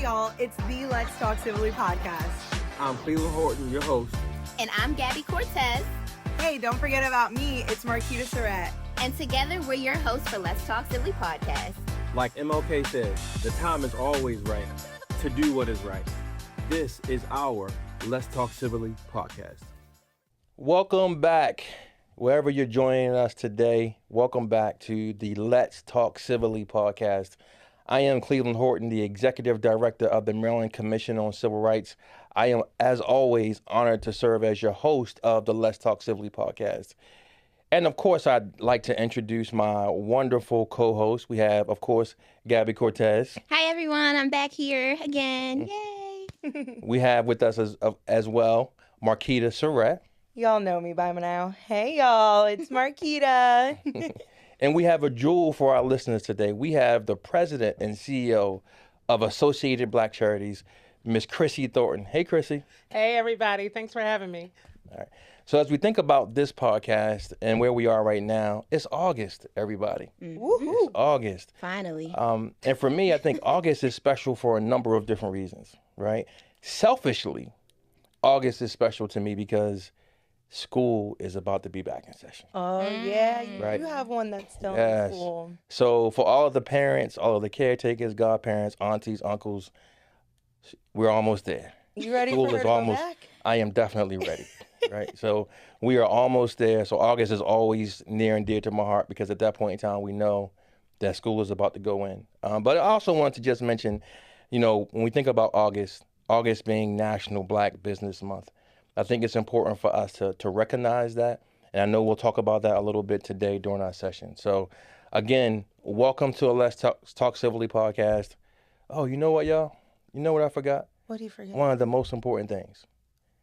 Hey y'all, it's the Let's Talk Civilly podcast. I'm Cleveland Horton, your host. And I'm Gabi Cortez. Hey, don't forget about me, it's Markyta Sirett. And together we're your hosts for Let's Talk Civilly podcast. Like MLK said, the time is always right to do what is right. This is our Let's Talk Civilly podcast. Welcome back, wherever you're joining us today. Welcome back to the Let's Talk Civilly podcast. I am Cleveland Horton, the Executive Director of the Maryland Commission on Civil Rights. I am, as always, honored to serve as your host of the Let's Talk Civilly podcast. And, of course, I'd like to introduce my wonderful co-host. We have, of course, Gabi Cortez. Hi, everyone. I'm back here again. Yay. We have with us as well Markyta Sirett. Y'all know me by now. Hey y'all, it's Markyta. And we have a jewel for our listeners today. We have the president and CEO of Associated Black Charities, Miss Chrissy Thornton. Hey, Chrissy. Hey, everybody. Thanks for having me. All right. So as we think about this podcast and where we are right now, it's August, everybody. Woohoo. It's August. Finally. And for me, I think August is special for a number of different reasons, right? Selfishly, August is special to me because school is about to be back in session. Oh yeah, you Right. do have one that's still Yes. in school. So for all of the parents, all of the caretakers, godparents, aunties, uncles, we're almost there. You ready School for her is to almost- go back? I am definitely ready, right? So we are almost there. So August is always near and dear to my heart because at that point in time, we know that school is about to go in. But I also wanted to just mention, when we think about August being National Black Business Month, I think it's important for us to recognize that. And I know we'll talk about that a little bit today during our session. So again, welcome to a Let's Talk Civilly podcast. Oh, you know what, y'all? You know what I forgot? What do you forget? One of the most important things.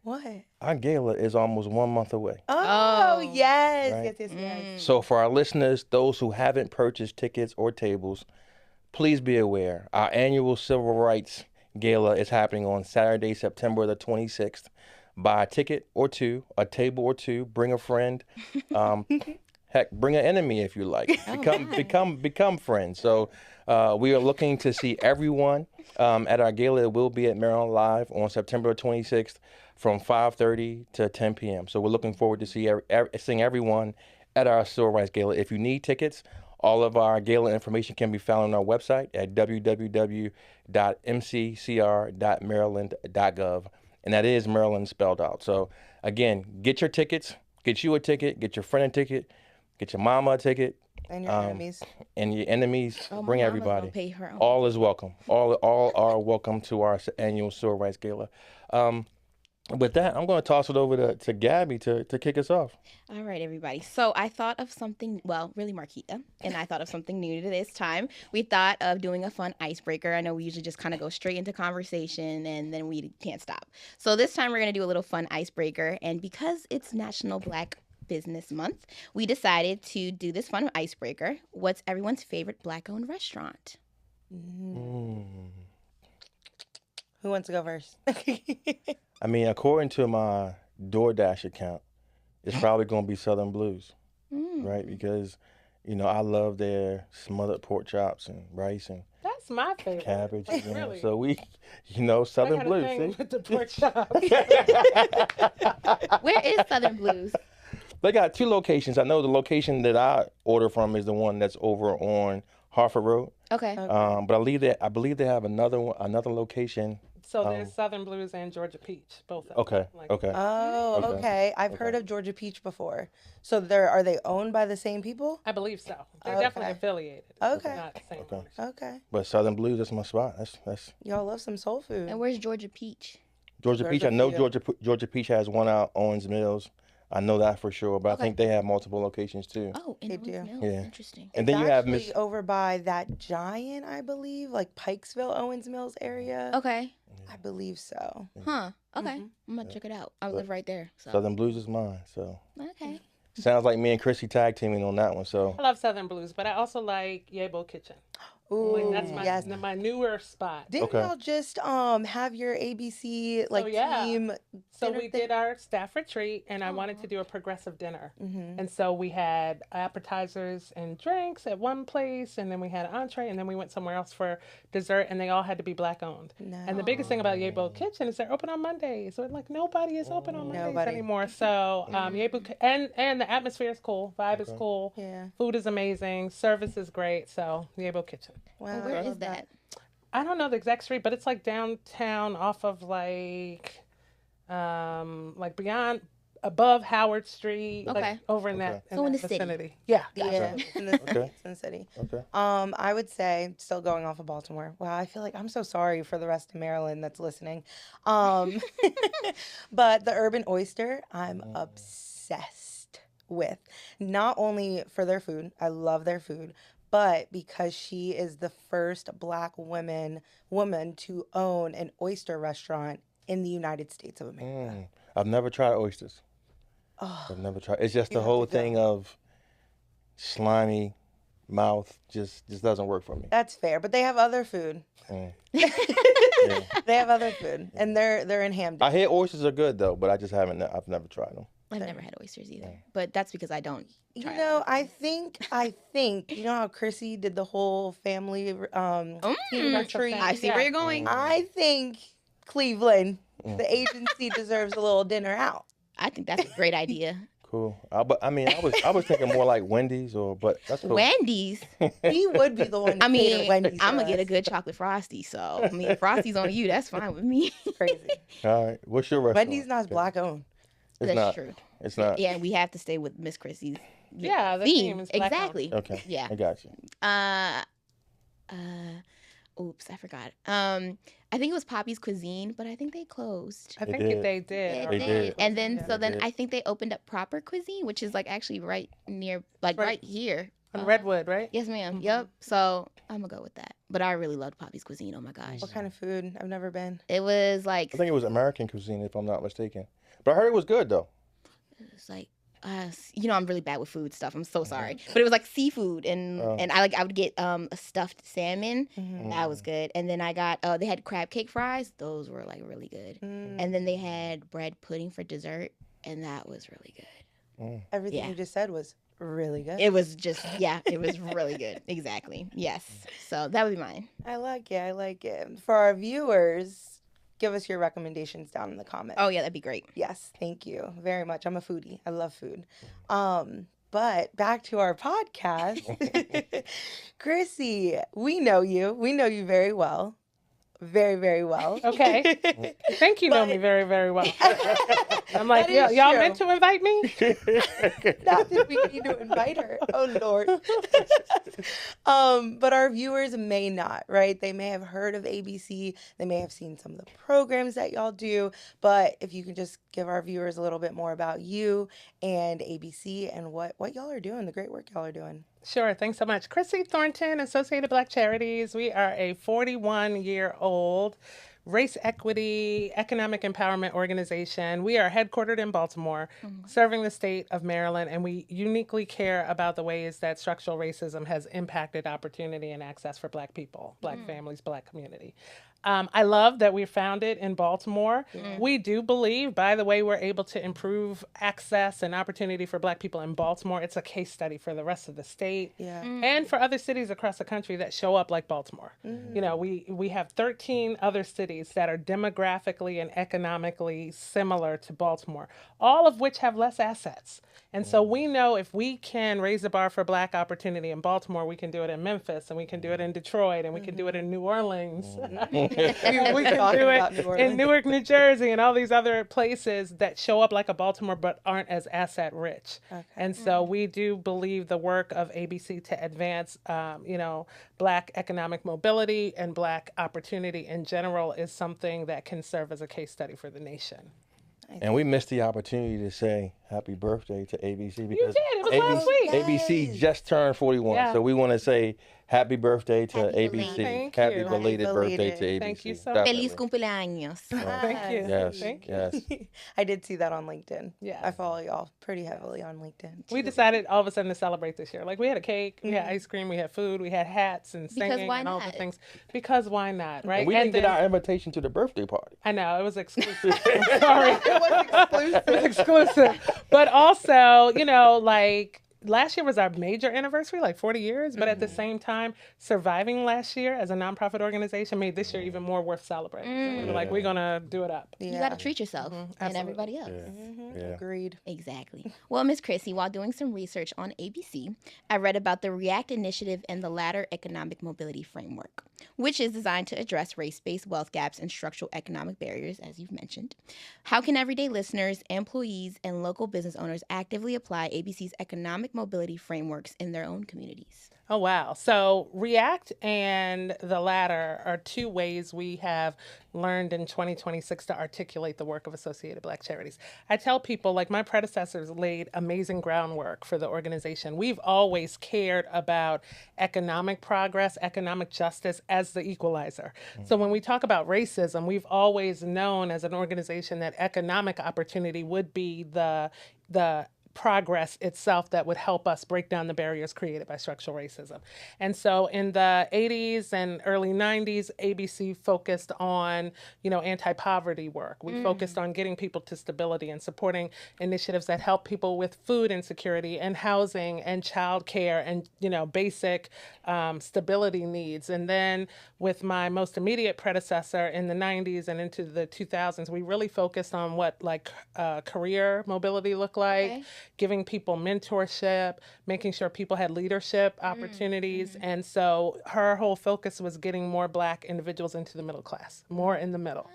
What? Our gala is almost 1 month away. Oh, yes. Right. Yes. So for our listeners, those who haven't purchased tickets or tables, please be aware. Our annual Civil Rights Gala is happening on Saturday, September the 26th. Buy a ticket or two, a table or two, bring a friend. Heck, bring an enemy if you like. Become friends. So we are looking to see everyone at our gala. It will be at Maryland Live on September 26th from 5:30 to 10 p.m. So we're looking forward to seeing everyone at our Civil Rights Gala. If you need tickets, all of our gala information can be found on our website at www.mccr.maryland.gov. And that is Maryland spelled out. So again, get your tickets, get you a ticket, get your friend a ticket, get your mama a ticket. And your enemies. And your enemies, bring everybody. Pay her own. All is welcome. All are welcome to our annual Civil Rights Gala. With that, I'm going to toss it over to Gabi to kick us off. All right, everybody. So I thought of something, really Markyta, and I thought of something new to this time. We thought of doing a fun icebreaker. I know we usually just kind of go straight into conversation and then we can't stop. So this time we're going to do a little fun icebreaker. And because it's National Black Business Month, we decided to do this fun icebreaker. What's everyone's favorite Black-owned restaurant? Who wants to go first? I mean, according to my DoorDash account, it's probably going to be Southern Blues, right? Because, I love their smothered pork chops and rice and That's my favorite. cabbage. Really? So we, Southern I got Blues. a thing See? with the pork chop. Where is Southern Blues? They got two locations. I know the location that I order from is the one that's over on Harford Road. Okay. But I believe they have another location. So there's Southern Blues and Georgia Peach, both of them. Okay. Like, Okay. Oh, okay. I've heard of Georgia Peach before. So are they owned by the same people? I believe so. They're Okay. definitely affiliated. Okay. Not the same Okay. owners. Okay. But Southern Blues, that's my spot. That's Y'all love some soul food. And where's Georgia Peach? Georgia Peach. I Georgia know Field. Georgia Peach has one out Owens Mills. I know that for sure. But Okay. I think they have multiple locations too. Oh, in They Owens do. Mills. Yeah. Interesting. And then you have actually Miss. over by that Giant, I believe, like Pikesville, Owens Mills area. Okay. I believe so. Huh. Okay. I'm going to check it out. I live right there. So. Southern Blues is mine. So Okay. sounds like me and Chrissy tag teaming on that one. So I love Southern Blues, but I also like Yabo Kitchen. Ooh, Like that's my yes. my newer spot. Didn't Okay. y'all just have your ABC like yeah. team? So dinner we thing? did our staff retreat, and I wanted to do a progressive dinner. And so we had appetizers and drinks at one place, and then we had an entree, and then we went somewhere else for dessert, and they all had to be Black owned. And the biggest thing about Yebo Kitchen is they're open on Mondays. So like nobody is open on Mondays Nobody. anymore. So and the atmosphere is cool, vibe is cool, Yeah. food is amazing, service is great. So Yebo Kitchen. Wow, Where I is love that? I don't know the exact street, but it's like downtown off of like beyond above Howard Street, Okay. like over in that, So in that the city. vicinity. Yeah. Yeah, it's in the Okay. it's in the city. Okay. I would say, still going off of Baltimore. Wow, I feel like I'm so sorry for the rest of Maryland that's listening. But the Urban Oyster, I'm obsessed with. Not only for their food, I love their food, but because she is the first Black woman to own an oyster restaurant in the United States of America. I've never tried oysters. I've never tried. It's just the have whole to go. thing of slimy mouth just doesn't work for me. That's fair, but they have other food. Mm. They have other food, and they're in Hamden. I hear oysters are good though, but I just haven't. I've never tried them. I've never had oysters either, but that's because I don't. You try know, other I think you know how Chrissy did the whole family team retreat. I see where you're going. I think Cleveland, the agency, deserves a little dinner out. I think that's a great idea. Cool. But I mean, I was thinking more like Wendy's but that's cool. Wendy's. He would be the one. To I mean, Wendy's I'm for gonna get a us. good chocolate frosty. So I mean, frosty's on you. That's fine with me. Crazy. All right. What's your restaurant? Wendy's not Black owned. It's That's not. true. It's not. Yeah, we have to stay with Miss Chrissy's. Yeah, the theme. theme is Black owned. Exactly. Okay. Yeah. I got you. Oops, I forgot. I think it was Poppy's Cuisine, but I think they closed. I think did. they did. They did. And then so then did. I think they opened up Proper Cuisine, which is like actually right near, like Right. right here. On Redwood, right? Yes, ma'am. Yep. So I'm gonna go with that. But I really loved Poppy's Cuisine. Oh my gosh. What kind of food? I've never been. It was like I think it was American cuisine, if I'm not mistaken. But I heard it was good though. it's like I'm really bad with food stuff. I'm so sorry. But it was like seafood and I would get a stuffed salmon. That was good. And then I got they had crab cake fries. Those were like really good. And then they had bread pudding for dessert, and that was really good. Everything Yeah. you just said was really good. It was just it was really good. Exactly. Yes. So that would be mine. I like it. I like it. For our viewers, give us your recommendations down in the comments. Oh yeah, that'd be great. Yes, thank you very much. I'm a foodie. I love food. But back to our podcast. Chrissy, we know you. We know you very well. Very, very well. Okay. I think you know me very, very well. I'm like, That is y'all true. meant to invite me? Not that we need to invite her. Oh Lord. But our viewers may not, right? They may have heard of ABC. They may have seen some of the programs that y'all do. But if you can just give our viewers a little bit more about you and ABC and what y'all are doing, the great work y'all are doing. Sure. Thanks so much. Chrissy Thornton, Associated Black Charities. We are a 41-year-old race equity, economic empowerment organization. We are headquartered in Baltimore, serving the state of Maryland, and we uniquely care about the ways that structural racism has impacted opportunity and access for Black people, Black families, Black community. I love that we're founded in Baltimore. We do believe, by the way, we're able to improve access and opportunity for Black people in Baltimore. It's a case study for the rest of the state and for other cities across the country that show up like Baltimore. You know, we have 13 other cities that are demographically and economically similar to Baltimore, all of which have less assets. And so we know if we can raise the bar for Black opportunity in Baltimore, we can do it in Memphis, and we can do it in Detroit, and we can do it in New Orleans. we can talking do about it New in Orleans. Newark, New Jersey, and all these other places that show up like a Baltimore but aren't as asset rich. And so we do believe the work of ABC to advance, Black economic mobility and Black opportunity in general is something that can serve as a case study for the nation. And we missed the opportunity to say happy birthday to ABC because did. It was last week. ABC just turned 41. Yeah. So we want to say Happy birthday to Happy ABC. belated. Thank Happy you. belated Happy birthday to belated. ABC. Thank you so much. Definitely. Feliz cumpleaños. Thank you. Yes, Thank you. yes. I did see that on LinkedIn. Yes. I follow y'all pretty heavily on LinkedIn. We decided all of a sudden to celebrate this year. Like we had a cake, we had ice cream, we had food, we had hats and Because singing why and all the not? things. Because why not, right? And we didn't get our invitation to the birthday party. I know, it was exclusive. Sorry. It was exclusive. It was exclusive. But also, you know, like last year was our major anniversary, like 40 years. But at the same time, surviving last year as a nonprofit organization made this year even more worth celebrating. So we were like, we're going to do it up. You got to treat yourself and everybody else. Yeah. Agreed. Exactly. Well, Miss Chrissy, while doing some research on ABC, I read about the REACT initiative and the Ladder Economic Mobility Framework, which is designed to address race-based wealth gaps and structural economic barriers, as you've mentioned. How can everyday listeners, employees, and local business owners actively apply ABC's economic mobility frameworks in their own communities? Oh, wow. So REACT and the Ladder are two ways we have learned in 2026 to articulate the work of Associated Black Charities. I tell people, like my predecessors laid amazing groundwork for the organization. We've always cared about economic progress, economic justice as the equalizer. So when we talk about racism, we've always known as an organization that economic opportunity would be the progress itself that would help us break down the barriers created by structural racism. And so in the 80s and early 90s, ABC focused on, you know, anti-poverty work. We focused on getting people to stability and supporting initiatives that help people with food insecurity and housing and childcare and, you know, basic stability needs. And then with my most immediate predecessor in the 90s and into the 2000s, we really focused on what like career mobility looked like, giving people mentorship, making sure people had leadership opportunities. And so her whole focus was getting more Black individuals into the middle class, more in the middle.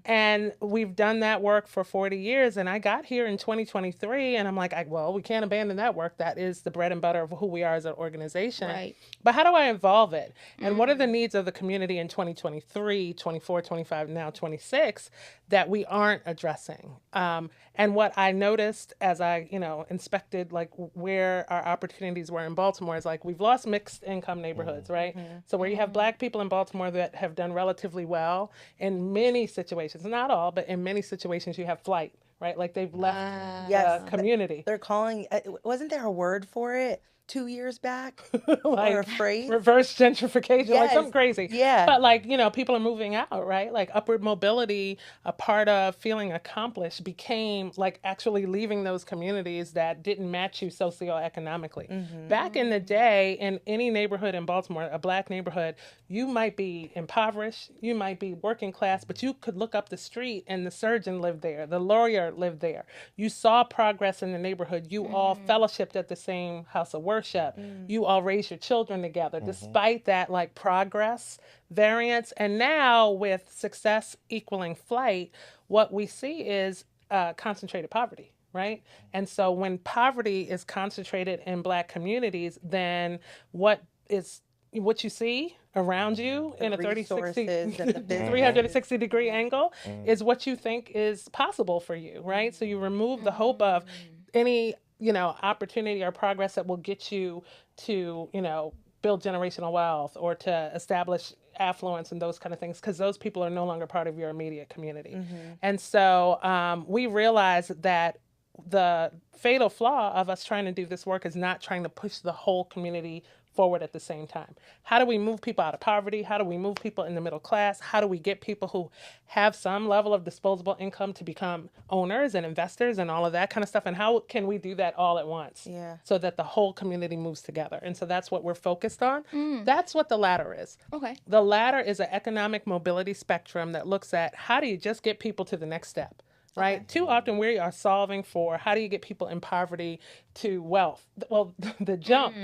And we've done that work for 40 years. And I got here in 2023 and I'm like, well, we can't abandon that work. That is the bread and butter of who we are as an organization. Right. But how do I involve it? And what are the needs of the community in 2023, 24, 25, now 26 that we aren't addressing? And what I noticed as I, you know, inspected like where our opportunities were in Baltimore is like we've lost mixed income neighborhoods, right? So where you have Black people in Baltimore that have done relatively well in many situations, not all, but in many situations you have flight, right? Like they've left Yes. the community. They're calling, wasn't there a word for it 2 years back? Like Or afraid? reverse gentrification, like Yes. something crazy. Yeah. But like, you know, people are moving out, right? Like upward mobility, a part of feeling accomplished became like actually leaving those communities that didn't match you socioeconomically. Back in the day, in any neighborhood in Baltimore, a Black neighborhood, you might be impoverished, you might be working class, but you could look up the street and the surgeon lived there, the lawyer lived there. You saw progress in the neighborhood. You all fellowshipped at the same house of worship. You all raised your children together, despite that like progress variance. And now with success equaling flight, what we see is concentrated poverty. Right. And so when poverty is concentrated in Black communities, then what you see around you in a 360-degree angle is what you think is possible for you, right? So you remove the hope of any, you know, opportunity or progress that will get you to, you know, build generational wealth or to establish affluence and those kind of things, because those people are no longer part of your immediate community. And so we realized that the fatal flaw of us trying to do this work is not trying to push the whole community forward at the same time. How do we move people out of poverty? How do we move people in the middle class? How do we get people who have some level of disposable income to become owners and investors and all of that kind of stuff? And how can we do that all at once so that the whole community moves together? And so that's what we're focused on. That's what the ladder is. Okay. The ladder is an economic mobility spectrum that looks at how do you just get people to the next step? Right? Okay. Too often we are solving for how do you get people in poverty to wealth? Well, the jump,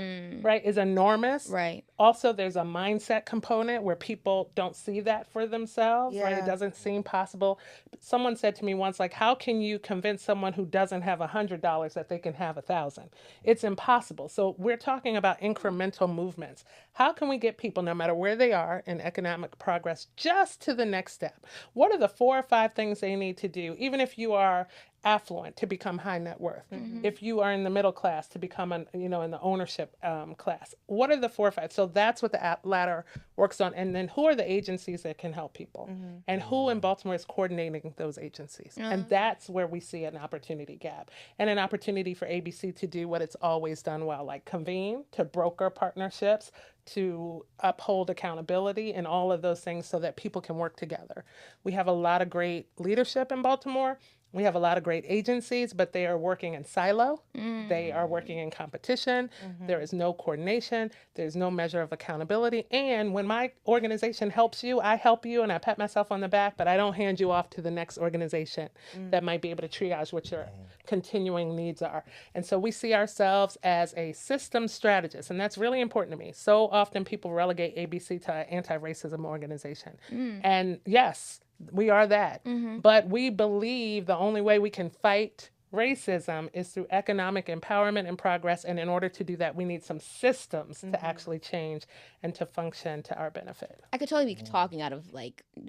right, is enormous. Right. Also, there's a mindset component where people don't see that for themselves, right? It doesn't seem possible. Someone said to me once, like, how can you convince someone who doesn't have $100 that they can have 1,000? It's impossible. So we're talking about incremental movements. How can we get people, no matter where they are in economic progress, just to the next step? What are the 4 or 5 things they need to do, even if you are affluent to become high net worth. If you are in the middle class to become in the ownership class. What are the 4 or 5? So that's what the ladder works on. And then who are the agencies that can help people? And who in Baltimore is coordinating those agencies? And that's where we see an opportunity gap and an opportunity for ABC to do what it's always done well, like convene, to broker partnerships, to uphold accountability and all of those things so that people can work together. We have a lot of great leadership in Baltimore. We have a lot of great agencies, but they are working in silo. They are working in competition. There is no coordination. There's no measure of accountability. And when my organization helps you, I help you and I pat myself on the back, but I don't hand you off to the next organization that might be able to triage what your continuing needs are. And so we see ourselves as a system strategist, and that's really important to me. So often people relegate ABC to an anti-racism organization. And yes, we are that. But we believe the only way we can fight racism is through economic empowerment and progress. And in order to do that, we need some systems to actually change and to function to our benefit. I could totally be talking out of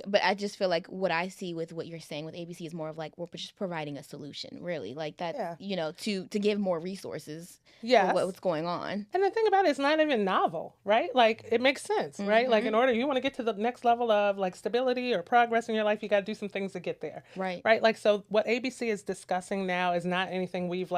but I just feel like what I see with what you're saying with ABC is more of like, we're just providing a solution, really. Like that, to give more resources for what's going on. And the thing about it, it's not even novel, right? Like it makes sense, right? Like in order, you want to get to the next level of like stability or progress in your life, you got to do some things to get there. Right. Right. Like, so what ABC is discussing now is not anything we've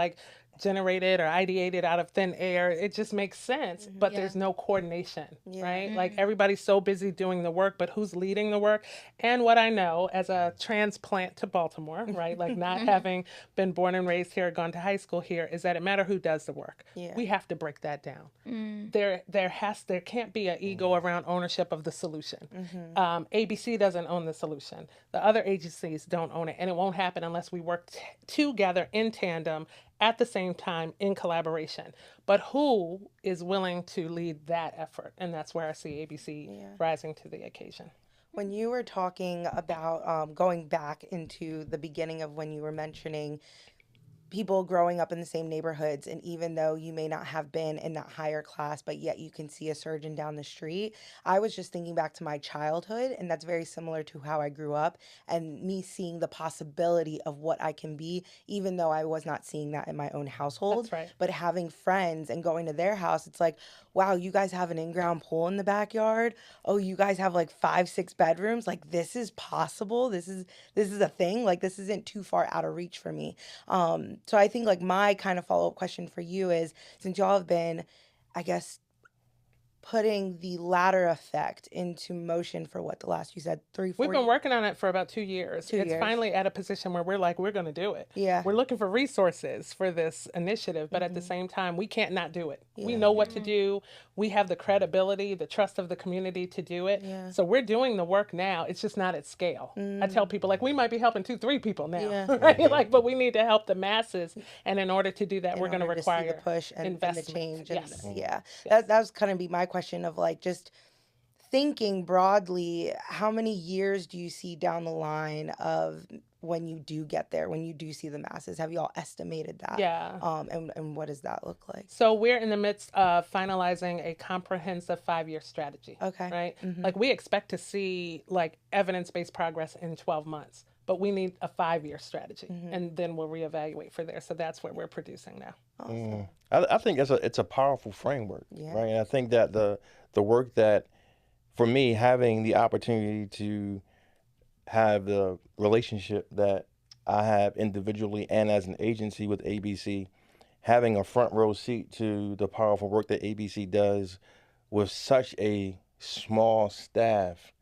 generated or ideated out of thin air. It just makes sense, but there's no coordination, right? Like everybody's so busy doing the work, but who's leading the work? And what I know as a transplant to Baltimore, right? Like not having been born and raised here, gone to high school here, is that it matters who does the work. We have to break that down. There can't be an ego around ownership of the solution. ABC doesn't own the solution. The other agencies don't own it, and it won't happen unless we work together in tandem at the same time in collaboration. But who is willing to lead that effort? And that's where I see ABC rising to the occasion. When you were talking about going back into the beginning of when you were mentioning people growing up in the same neighborhoods, and even though you may not have been in that higher class, but yet you can see a surgeon down the street, I was just thinking back to my childhood, and that's very similar to how I grew up, and me seeing the possibility of what I can be, even though I was not seeing that in my own household. That's right. But having friends and going to their house, it's like, wow, you guys have an in-ground pool in the backyard. Oh, you guys have like 5-6 bedrooms. Like, this is possible. This is a thing. Like, this isn't too far out of reach for me. So I think like my kind of follow-up question for you is, since y'all have been, I guess, putting the ladder effect into motion for what, the last, you said 3-4 We've been working on it for about 2 years. 2 It's years. finally at a position where we're going to do it. Yeah. We're looking for resources for this initiative, but at the same time, we can't not do it. We know what to do. We have the credibility, the trust of the community to do it. Yeah. So we're doing the work now. It's just not at scale. I tell people, like, we might be helping 2-3 people now, Yeah. right? Like, but we need to help the masses. And in order to do that, in we're going to order see require the push and the investment. change. Yes. And, that was kind of be my question of like, just thinking broadly, how many years do you see down the line of when you do get there, when you do see the masses? Have you all estimated that? Yeah. And what does that look like? So we're in the midst of finalizing a comprehensive 5-year strategy. Okay. Right? Like, we expect to see like evidence-based progress in 12 months, but we need a 5-year strategy, and then we'll reevaluate for there. So that's what we're producing now. Awesome. I think it's a powerful framework, right? And I think that the work that, for me, having the opportunity to have the relationship that I have individually and as an agency with ABC, having a front row seat to the powerful work that ABC does with such a small staff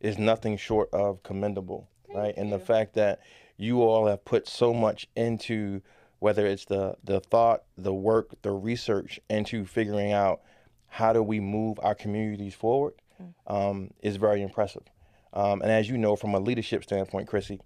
is nothing short of commendable, right? And the fact that you all have put so much into, whether it's the thought, the work, the research, into figuring out how do we move our communities forward, is very impressive. And as you know, from a leadership standpoint, Chrissy,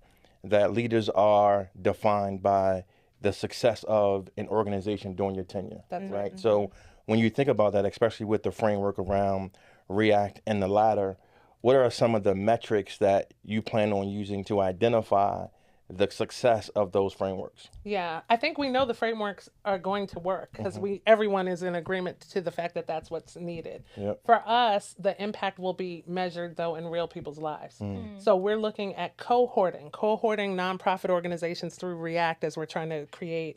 that leaders are defined by the success of an organization during your tenure. That's right. So when you think about that, especially with the framework around REACT and the ladder, what are some of the metrics that you plan on using to identify the success of those frameworks? Yeah, I think we know the frameworks are going to work because everyone is in agreement to the fact that that's what's needed. Yep. For us, the impact will be measured though in real people's lives. So we're looking at cohorting nonprofit organizations through React as we're trying to create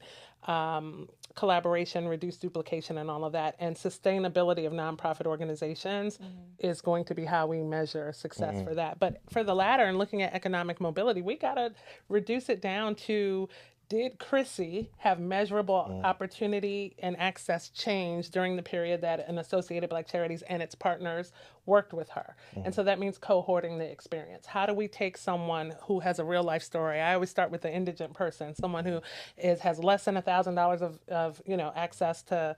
collaboration, reduce duplication, and all of that. And sustainability of nonprofit organizations is going to be how we measure success for that. But for the latter, and looking at economic mobility, we got to reduce it down to, did Chrissy have measurable opportunity and access change during the period that an Associated Black Charities and its partners worked with her? And so that means cohorting the experience. How do we take someone who has a real life story? I always start with the indigent person, someone who has less than $1,000 of access to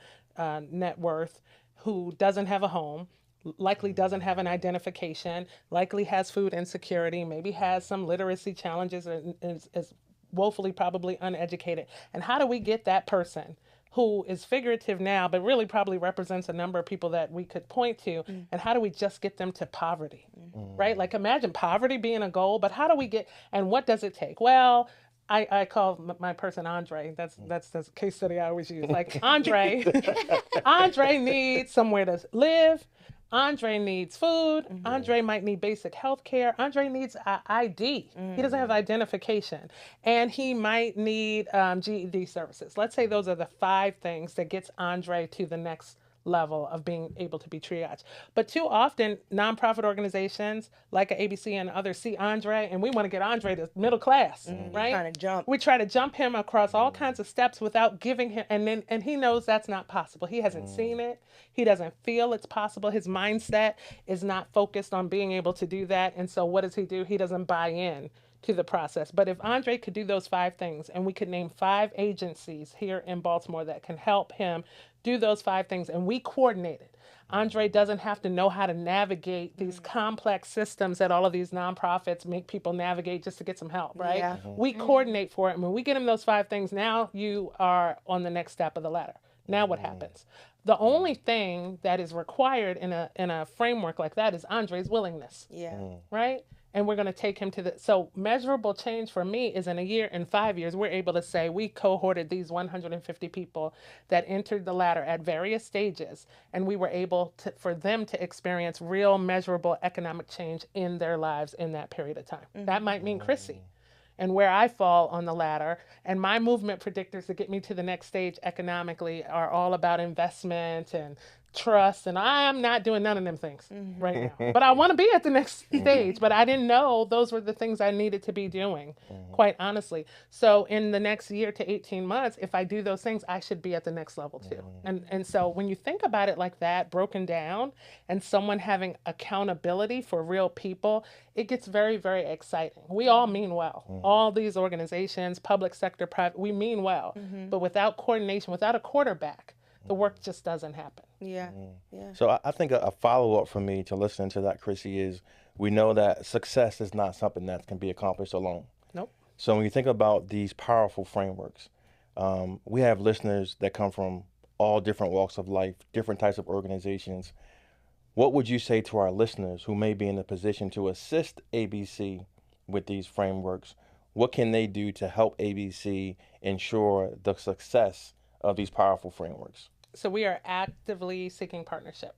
net worth, who doesn't have a home, likely doesn't have an identification, likely has food insecurity, maybe has some literacy challenges, and is woefully probably uneducated. And how do we get that person who is figurative now, but really probably represents a number of people that we could point to, and how do we just get them to poverty, right? Like, imagine poverty being a goal, but how do we get, and what does it take? Well, I call my person Andre. That's the case study I always use. Like, Andre needs somewhere to live. Andre needs food. Andre might need basic health care. Andre needs ID. He doesn't have identification. And he might need GED services. Let's say those are the 5 things that gets Andre to the next level of being able to be triaged. But too often, nonprofit organizations like ABC and others see Andre, and we want to get Andre to middle class, right? Trying to jump. We try to jump him across all kinds of steps without giving him, and he knows that's not possible. He hasn't seen it. He doesn't feel it's possible. His mindset is not focused on being able to do that. And so what does he do? He doesn't buy in to the process. But if Andre could do those 5 things, and we could name 5 agencies here in Baltimore that can help him do those 5 things, and we coordinate it. Andre doesn't have to know how to navigate these complex systems that all of these nonprofits make people navigate just to get some help, right? Yeah. We coordinate for it. And when we get him those 5 things, now you are on the next step of the ladder. Now what happens? The only thing that is required in a framework like that is Andre's willingness, Yeah. right? And we're going to take him to so measurable change for me is in a year, in 5 years, we're able to say we cohorted these 150 people that entered the ladder at various stages, and we were able for them to experience real measurable economic change in their lives in that period of time. That might mean Chrissy and where I fall on the ladder, and my movement predictors to get me to the next stage economically are all about investment and trust, and I am not doing none of them things right now. But I want to be at the next stage, but I didn't know those were the things I needed to be doing, quite honestly. So in the next year to 18 months, if I do those things, I should be at the next level too. And so when you think about it like that, broken down, and someone having accountability for real people, it gets very, very exciting. We all mean well. All these organizations, public sector, private, we mean well. But without coordination, without a quarterback, the work just doesn't happen. Yeah. Yeah. So I think a follow-up for me to listening to that, Chrissy, is we know that success is not something that can be accomplished alone. Nope. So when you think about these powerful frameworks, we have listeners that come from all different walks of life, different types of organizations. What would you say to our listeners who may be in a position to assist ABC with these frameworks? What can they do to help ABC ensure the success of these powerful frameworks? So we are actively seeking partnership.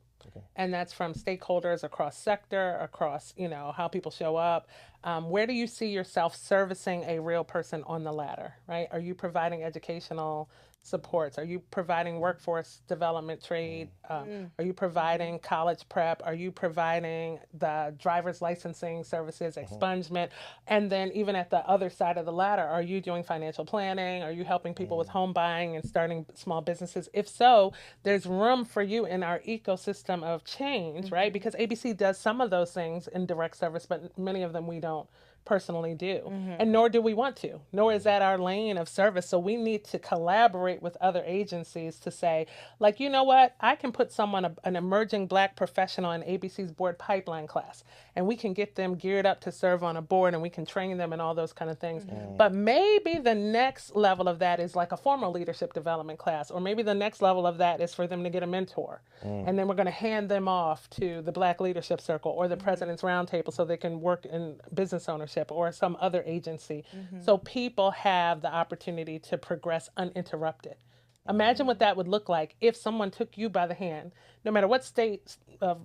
And that's from stakeholders across sector, across, how people show up. Where do you see yourself servicing a real person on the ladder, right? Are you providing educational supports? Are you providing workforce development trade? Are you providing college prep? Are you providing the driver's licensing services, expungement? And then even at the other side of the ladder, are you doing financial planning? Are you helping people with home buying and starting small businesses? If so, there's room for you in our ecosystem of change, right? Because ABC does some of those things in direct service, but many of them we don't personally do. And nor do we want to, nor is that our lane of service. So we need to collaborate with other agencies to say, like, you know what, I can put someone, an emerging Black professional in ABC's board pipeline class, and we can get them geared up to serve on a board, and we can train them and all those kind of things. But maybe the next level of that is like a formal leadership development class, or maybe the next level of that is for them to get a mentor. And then we're going to hand them off to the Black Leadership Circle or the President's Roundtable so they can work in business ownership. partnership or some other agency. So people have the opportunity to progress uninterrupted. Imagine what that would look like if someone took you by the hand, no matter what state of,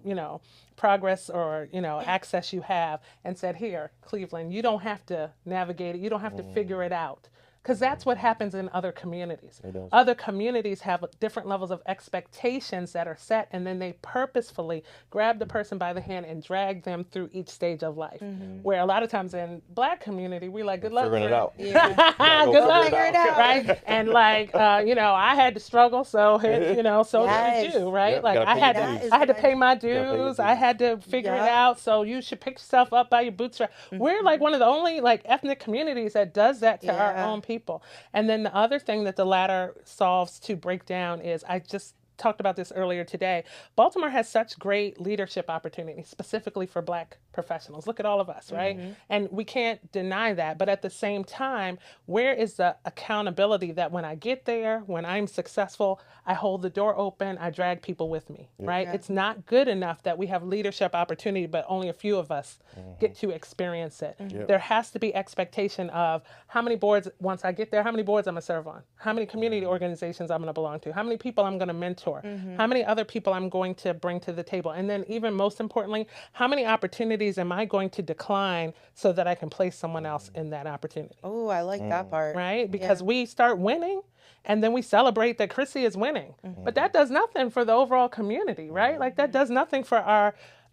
progress or, access you have, and said, here, Cleveland, you don't have to navigate it. You don't have to figure it out. Because that's what happens in other communities. Other communities have different levels of expectations that are set, and then they purposefully grab the person by the hand and drag them through each stage of life. Where a lot of times in Black community, we like, good luck. Figuring it out. Good luck. Figure it out. Right? And like, I had to struggle, so so did you, right? Yep, like gotta I pay had your to, dues. I had to pay my pay your dues. dues. I had to figure it Yeah. out. So you should pick yourself up by your bootstraps. We're like one of the only like ethnic communities that does that to our Yeah. own people. And then the other thing that the ladder solves to break down is, I just talked about this earlier today, Baltimore has such great leadership opportunities, specifically for Black professionals. Look at all of us, right? And we can't deny that. But at the same time, where is the accountability that when I get there, when I'm successful, I hold the door open, I drag people with me, right? It's not good enough that we have leadership opportunity, but only a few of us get to experience it. There has to be expectation of how many boards, once I get there, how many boards I'm going to serve on, how many community organizations I'm going to belong to, how many people I'm going to mentor, how many other people I'm going to bring to the table. And then even most importantly, how many opportunities am I going to decline so that I can place someone else in that opportunity? Oh, I like that part. Right? Because we start winning and then we celebrate that Chrissy is winning. But that does nothing for the overall community, right? Like that does nothing for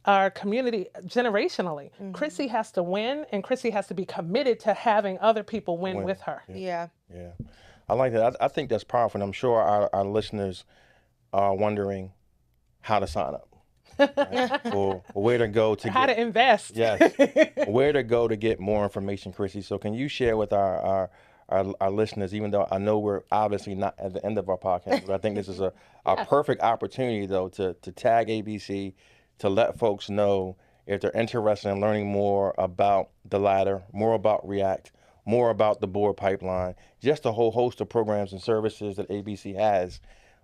our community generationally. Chrissy has to win, and Chrissy has to be committed to having other people win with her. Yeah. Yeah, I like that. I think that's powerful, and I'm sure our listeners are wondering how to sign up, right? or where to go to How get, to invest. yes, where to go to get more information, Chrissy. So can you share with our listeners, even though I know we're obviously not at the end of our podcast, but I think this is a perfect opportunity though to tag ABC, to let folks know if they're interested in learning more about the ladder, more about React, more about the board pipeline, just a whole host of programs and services that ABC has.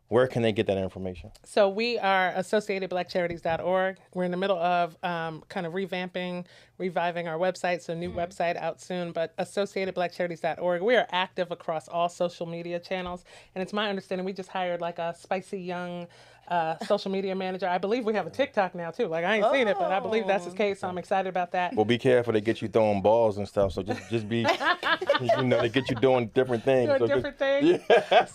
Where can they get that information? So we are AssociatedBlackCharities.org. We're in the middle of kind of reviving our website, so new website out soon, but AssociatedBlackCharities.org. We are active across all social media channels, and it's my understanding we just hired like a spicy young social media manager. I believe we have a TikTok now too. Like I ain't seen it, but I believe that's the case, so I'm excited about that. Well, be careful. They get you throwing balls and stuff. So just be, they get you doing different things. Doing So different things.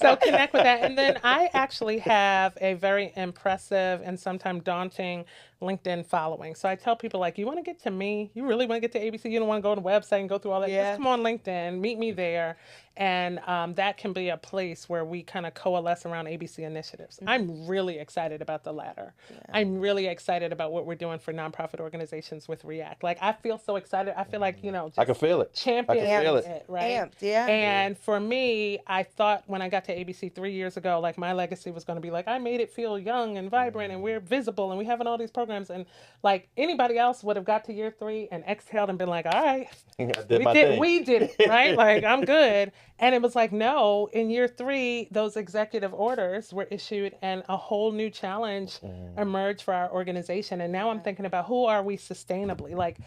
So connect with that. And then I actually have a very impressive and sometimes daunting LinkedIn following. So I tell people, like, you want to get to me? You really want to get to ABC? You don't want to go to the website and go through all that? Yeah. Just come on LinkedIn, meet me there. And that can be a place where we kind of coalesce around ABC initiatives. I'm really excited about the ladder. I'm really excited about what we're doing for nonprofit organizations with React. Like, I feel so excited. I feel like, just I can feel it. champion I can feel it, right? Amped, yeah. And for me, I thought when I got to ABC 3 years ago, like my legacy was going to be like, I made it feel young and vibrant and we're visible and we having all these programs. And like anybody else would have got to year 3 and exhaled and been like, all right, we did it, right? Like I'm good. And it was like, no, in year 3, those executive orders were issued and a whole new challenge emerged for our organization. And now I'm thinking about who are we sustainably? Like,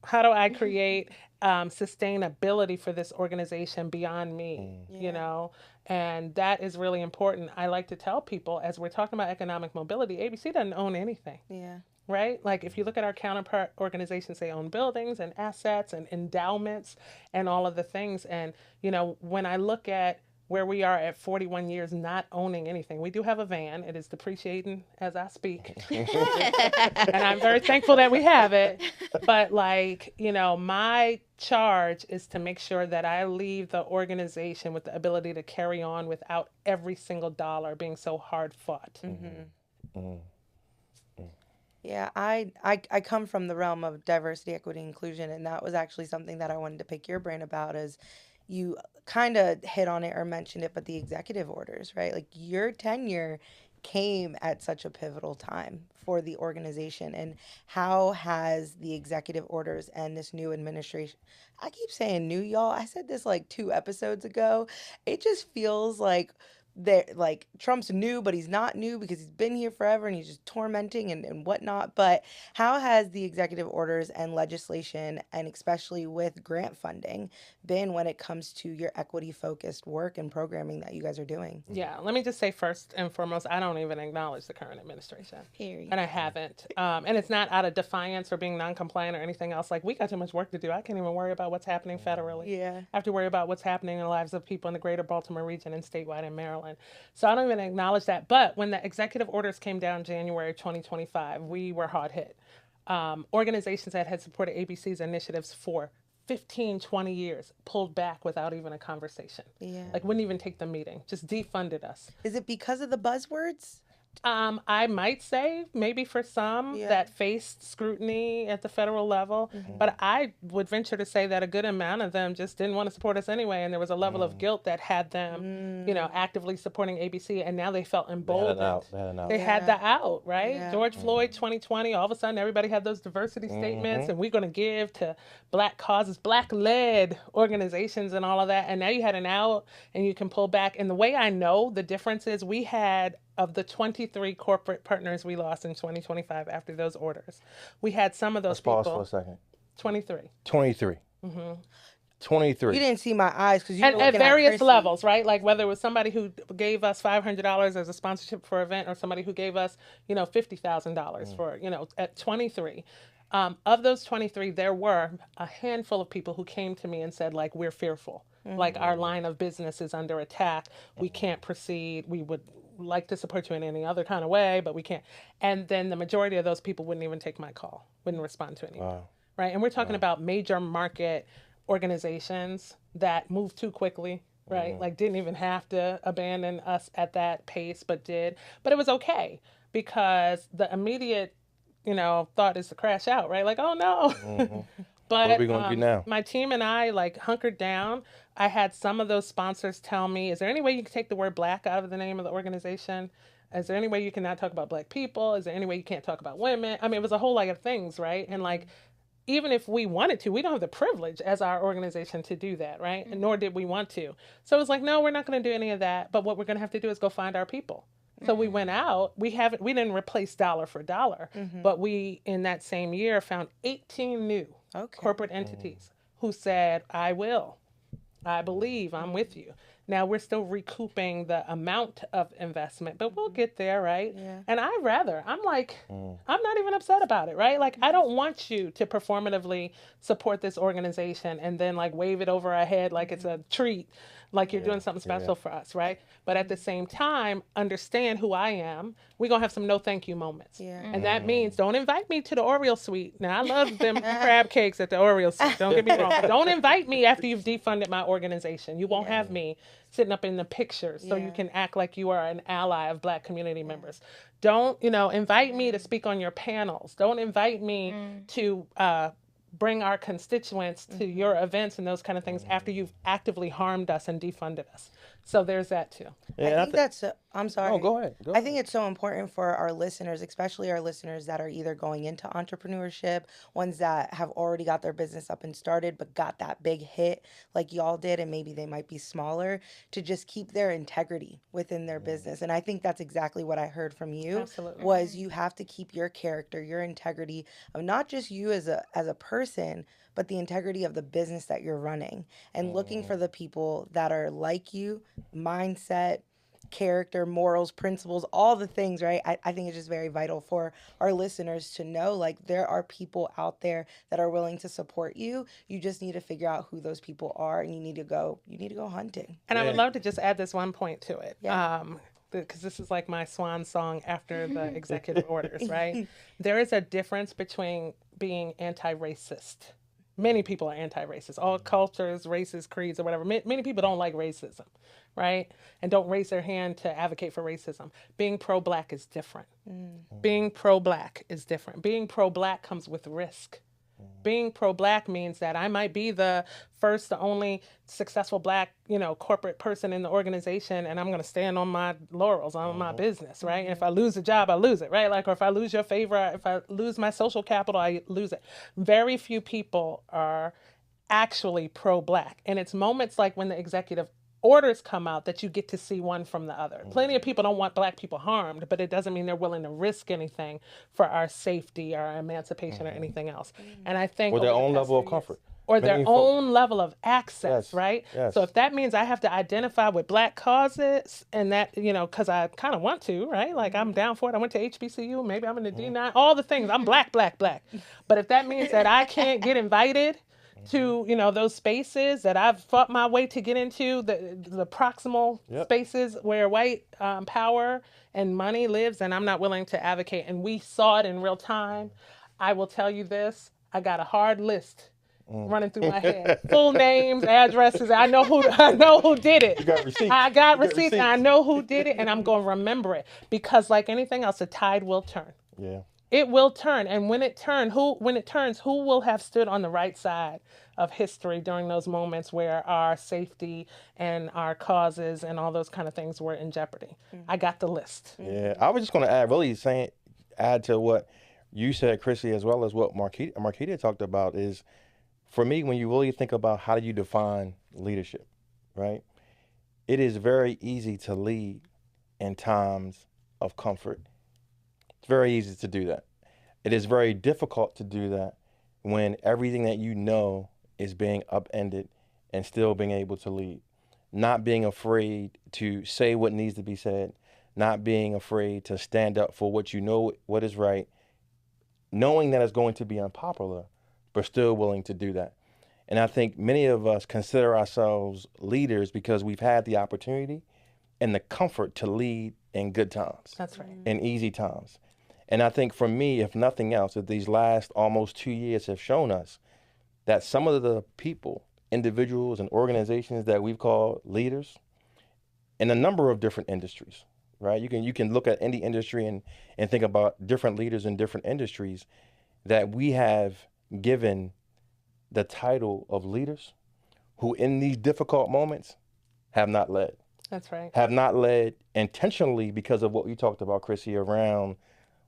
how do I create sustainability for this organization beyond me, And that is really important. I like to tell people, as we're talking about economic mobility, ABC doesn't own anything. Yeah. Right? Like if you look at our counterpart organizations, they own buildings and assets and endowments and all of the things. And, when I look at where we are at 41 years not owning anything, we do have a van. It is depreciating as I speak. And I'm very thankful that we have it. But my charge is to make sure that I leave the organization with the ability to carry on without every single dollar being so hard fought. Yeah, I come from the realm of diversity, equity, inclusion, and that was actually something that I wanted to pick your brain about. Is you kind of hit on it or mentioned it, but the executive orders, right? Like your tenure came at such a pivotal time for the organization, and how has the executive orders and this new administration, I keep saying new, y'all, I said this like 2 episodes ago, it just feels like like Trump's new, but he's not new because he's been here forever and he's just tormenting and whatnot. But how has the executive orders and legislation, and especially with grant funding, been when it comes to your equity focused work and programming that you guys are doing? Yeah, let me just say first and foremost, I don't even acknowledge the current administration. Period. And I haven't. And it's not out of defiance or being non-compliant or anything else. Like, we got too much work to do. I can't even worry about what's happening federally. Yeah. I have to worry about what's happening in the lives of people in the greater Baltimore region and statewide in Maryland. So I don't even acknowledge that. But when the executive orders came down January 2025, we were hard hit. Organizations that had supported ABC's initiatives for 15, 20 years pulled back without even a conversation. Yeah. Like, wouldn't even take the meeting, just defunded us. Is it because of the buzzwords? I might say maybe for some that faced scrutiny at the federal level, but I would venture to say that a good amount of them just didn't want to support us anyway, and there was a level of guilt that had them, actively supporting ABC, and now they felt emboldened. They had the out, right? Yeah. George Floyd 2020, all of a sudden everybody had those diversity statements, and we're going to give to Black causes, Black-led organizations and all of that, and now you had an out, and you can pull back. And the way I know the difference is, we had, of the 23 corporate partners we lost in 2025 after those orders, we had some of those Let's people. pause for a second. 23. 23. 23. You didn't see my eyes because you were At looking various Chrissy. levels, right? Like, whether it was somebody who gave us $500 as a sponsorship for an event, or somebody who gave us, $50,000 for, at 23. Of those 23, there were a handful of people who came to me and said, like, we're fearful. Like, our line of business is under attack. We can't proceed. We would like to support you in any other kind of way, but we can't. And then the majority of those people wouldn't even take my call, wouldn't respond to anything. Wow. Right? And we're talking about major market organizations that moved too quickly, right? Like, didn't even have to abandon us at that pace, but did. But it was okay, because the immediate, thought is to crash out, right? Like, oh no. But what are we going to do now? My team and I, like, hunkered down. I had some of those sponsors tell me, is there any way you can take the word Black out of the name of the organization? Is there any way you cannot talk about Black people? Is there any way you can't talk about women? I mean, it was a whole lot of things, right? And, like, even if we wanted to, we don't have the privilege as our organization to do that, right? And nor did we want to. So it was like, no, we're not going to do any of that. But what we're going to have to do is go find our people. So we went out. We didn't replace dollar for dollar, but we, in that same year, found 18 new corporate entities who said, I will. I believe, I'm with you. Now, we're still recouping the amount of investment, but we'll get there, right? Yeah. And I'm not even upset about it, right? Like, I don't want you to performatively support this organization and then, like, wave it over our head like it's a treat, like you're doing something special for us, right? But at the same time, understand who I am. We're going to have some no thank you moments. Yeah. And that means, don't invite me to the Oreo suite. Now, I love them crab cakes at the Oreo suite. Don't get me wrong. But don't invite me after you've defunded my organization. You won't have me sitting up in the pictures so you can act like you are an ally of Black community members. Don't, invite me to speak on your panels. Don't invite me to bring our constituents to your events and those kind of things after you've actively harmed us and defunded us. So there's that too. I think that's, I'm sorry. No, go ahead. I think it's so important for our listeners, especially our listeners that are either going into entrepreneurship, ones that have already got their business up and started, but got that big hit like y'all did, and maybe they might be smaller, to just keep their integrity within their business. And I think that's exactly what I heard from you. Absolutely. Was you have to keep your character, your integrity of not just you as a person, but the integrity of the business that you're running, and looking for the people that are like you, mindset, character, morals, principles, all the things, right? I think it's just very vital for our listeners to know, like, there are people out there that are willing to support you. You just need to figure out who those people are, and you need to go hunting. And I would love to just add this one point to it. Yeah. Because this is like my swan song after the executive orders, right? There is a difference between being anti-racist. Many people are anti-racist. All cultures, races, creeds, or whatever. Many people don't like racism, right? And don't raise their hand to advocate for racism. Being pro-Black is different. Being pro-Black is different. Being pro-Black comes with risk. Being pro-Black means that I might be the first, the only successful Black, corporate person in the organization, and I'm going to stand on my laurels, on my business, right? And if I lose a job, I lose it, right? Like, or if I lose your favor, if I lose my social capital, I lose it. Very few people are actually pro-Black. And it's moments like when the executive orders come out that you get to see one from the other. Plenty of people don't want Black people harmed, but it doesn't mean they're willing to risk anything for our safety or our emancipation or anything else. And I think Or their over the own past level of few comfort. or their Many folks- own level of access, Yes, right? yes. So if that means I have to identify with Black causes and that, because I kind of want to, right? Like I'm down for it. I went to HBCU, maybe I'm in the D9, all the things. I'm Black. But if that means that I can't get invited to, those spaces that I've fought my way to get into, the proximal spaces where white power and money lives, and I'm not willing to advocate. And we saw it in real time. I will tell you this, I got a hard list running through my head. Full names, addresses. I know who did it. You got receipts. I got receipts. And I know who did it, and I'm going to remember it, because like anything else, the tide will turn. Yeah. It will turn, and when it turns, who will have stood on the right side of history during those moments where our safety and our causes and all those kind of things were in jeopardy? I got the list. Yeah, I was just going to add to what you said, Chrissy, as well as what Markyta talked about. Is for me, when you really think about how do you define leadership, right? It is very easy to lead in times of comfort. It's very easy to do that. It is very difficult to do that when everything that you know is being upended and still being able to lead. Not being afraid to say what needs to be said, not being afraid to stand up for what you know what is right, knowing that it's going to be unpopular, but still willing to do that. And I think many of us consider ourselves leaders because we've had the opportunity and the comfort to lead in good times. That's right. In easy times. And I think for me, if nothing else, that these last almost 2 years have shown us that some of the people, individuals and organizations that we've called leaders in a number of different industries, right? You can look at any industry and think about different leaders in different industries that we have given the title of leaders who in these difficult moments have not led. That's right. Have not led intentionally because of what you talked about, Chrissy, around,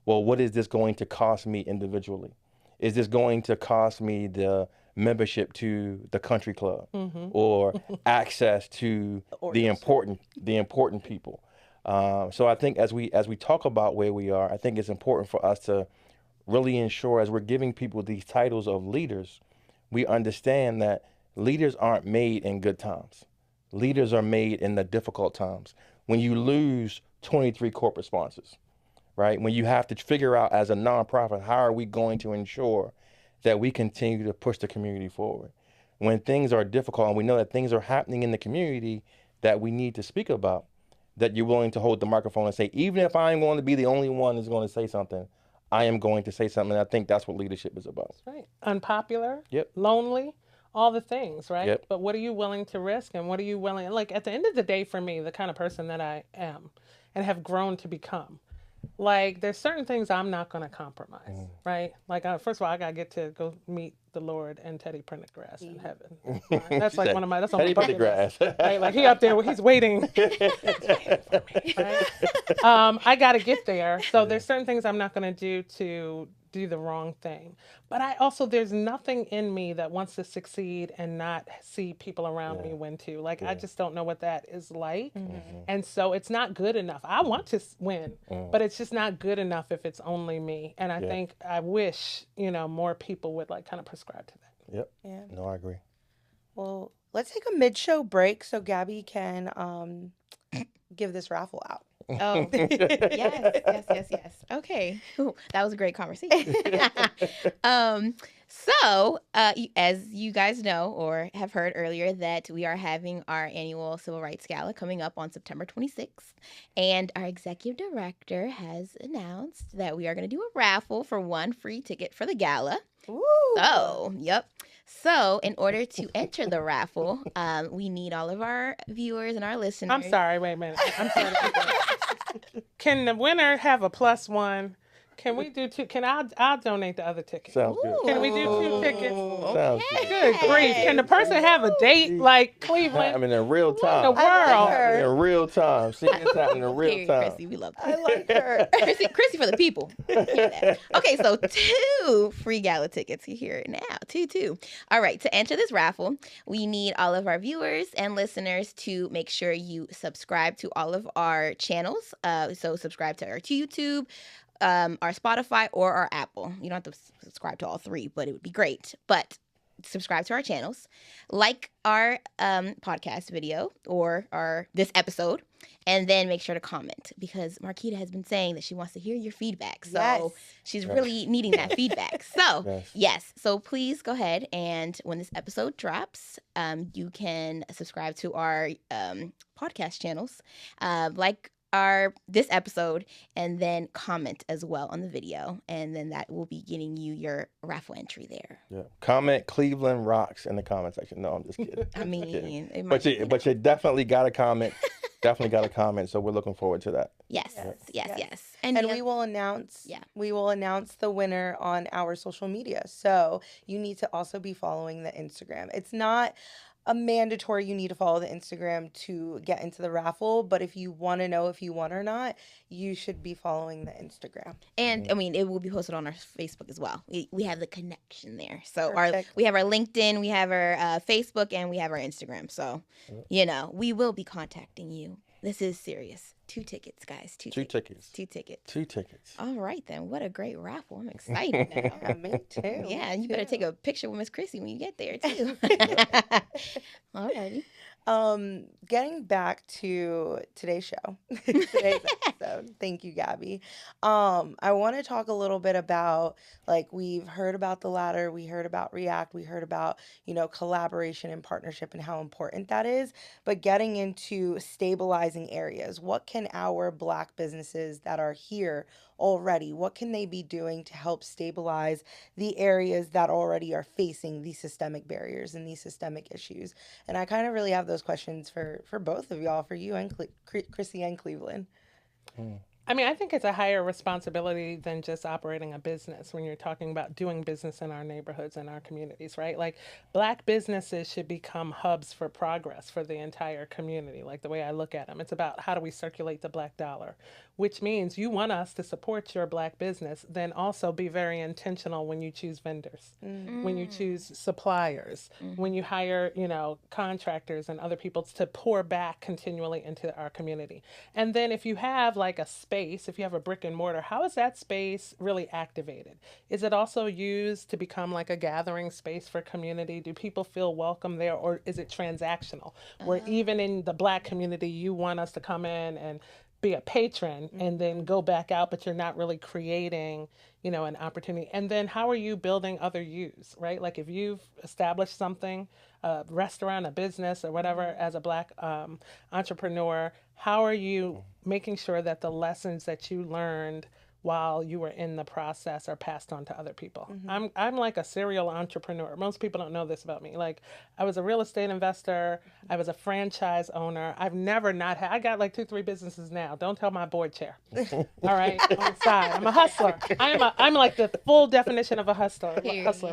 well, what is this going to cost me individually? Is this going to cost me the membership to the country club or access to the important people? So I think as we talk about where we are, I think it's important for us to really ensure, as we're giving people these titles of leaders, we understand that leaders aren't made in good times. Leaders are made in the difficult times. When you lose 23 corporate sponsors, right? When you have to figure out as a nonprofit, how are we going to ensure that we continue to push the community forward? When things are difficult and we know that things are happening in the community that we need to speak about, that you're willing to hold the microphone and say, even if I'm going to be the only one who's going to say something, I am going to say something. And I think that's what leadership is about. That's right. Unpopular, Yep. lonely, all the things, right? Yep. But what are you willing to risk, and what are you willing, like at the end of the day, for me, the kind of person that I am and have grown to become, like there's certain things I'm not going to compromise, right? Like first of all, I got to get to go meet the Lord and Teddy Pendergrass in heaven. That's like one of my, that's on Teddy my bucket list. Pendergrass. Right? Like he up there, he's waiting. He's waiting for me, right? I got to get there. So there's certain things I'm not going to do to do the wrong thing. But there's nothing in me that wants to succeed and not see people around me win too. Like, I just don't know what that is like. And so it's not good enough. I want to win, but it's just not good enough if it's only me. And I think I wish, more people would like kind of prescribe to that. Yep. Yeah. No, I agree. Well, let's take a mid-show break so Gabi can give this raffle out. Oh, yes. Okay. Ooh, that was a great conversation. So, as you guys know or have heard earlier, that we are having our annual Civil Rights Gala coming up on September 26th. And our executive director has announced that we are going to do a raffle for one free ticket for the gala. Ooh. So, in order to enter the raffle, we need all of our viewers and our listeners. I'm sorry, wait a minute. I'm sorry. Can the winner have a +1? Can we do two? I'll donate the other ticket. Sounds good. Can we do 2 tickets? sounds Okay. good. Good grief. Can the person have a date like Cleveland? I mean, in real What in the time. world? her. In real time. See this happening in real Period, time. Chrissy, we love I that. like her. Chrissy for the people. Hear that. Okay, so 2 free gala tickets. You hear it now. 2. All right, to enter this raffle, we need all of our viewers and listeners to make sure you subscribe to all of our channels. So subscribe to our YouTube, our Spotify, or our Apple. You don't have to subscribe to all 3, but it would be great. But subscribe to our channels, like our podcast video or this episode, and then make sure to comment, because Markyta has been saying that she wants to hear your feedback. So Yes. she's really needing that feedback. So Yes. so please go ahead, and when this episode drops, you can subscribe to our podcast channels, like this episode, and then comment as well on the video, and then that will be getting you your raffle entry there. Yeah. Comment Cleveland rocks in the comment section. No, I'm just kidding. I mean, it But might, but you definitely got to comment. Definitely got to comment. So we're looking forward to that. yes. And yeah, we will announce Yeah. we will announce the winner on our social media. So you need to also be following the Instagram. It's not a mandatory you need to follow the Instagram to get into the raffle, but if you want to know if you won or not, you should be following the Instagram. And I mean, it will be posted on our Facebook as well. We have the connection there. So Perfect. we have our LinkedIn, we have our Facebook, and we have our Instagram. So, we will be contacting you. This is serious. 2 tickets, guys. 2 tickets. 2 tickets. 2 tickts. All right, then. What a great raffle. I'm excited now. Yeah, me too. Yeah, and you better take a picture with Miss Chrissy when you get there, too. All righty. Getting back to today's show, today's episode. Thank you, Gabi. I want to talk a little bit about, like, we've heard about the ladder, we heard about React, we heard about, collaboration and partnership and how important that is, but getting into stabilizing areas. What can our Black businesses that are here already, what can they be doing to help stabilize the areas that already are facing these systemic barriers and these systemic issues? And I kind of really have those questions for both of y'all, for you and Chrissy and Cleveland. I mean, I think it's a higher responsibility than just operating a business when you're talking about doing business in our neighborhoods and our communities, right? Like, Black businesses should become hubs for progress for the entire community, like the way I look at them. It's about how do we circulate the Black dollar, which means you want us to support your Black business, then also be very intentional when you choose vendors, when you choose suppliers, when you hire, contractors and other people to pour back continually into our community. And then if you have like a space, if you have a brick and mortar, how is that space really activated? Is it also used to become like a gathering space for community? Do people feel welcome there, or is it transactional? Where even in the Black community, you want us to come in and be a patron and then go back out, but you're not really creating, an opportunity. And then how are you building other use, right? Like, if you've established something, a restaurant, a business, or whatever, as a Black entrepreneur, how are you making sure that the lessons that you learned while you were in the process are passed on to other people? I'm like a serial entrepreneur. Most people don't know this about me. Like, I was a real estate investor. I was a franchise owner. I've never not had, I got like 2-3 businesses now. Don't tell my board chair. All right, on the side. I'm a hustler. I'm like the full definition of a hustler,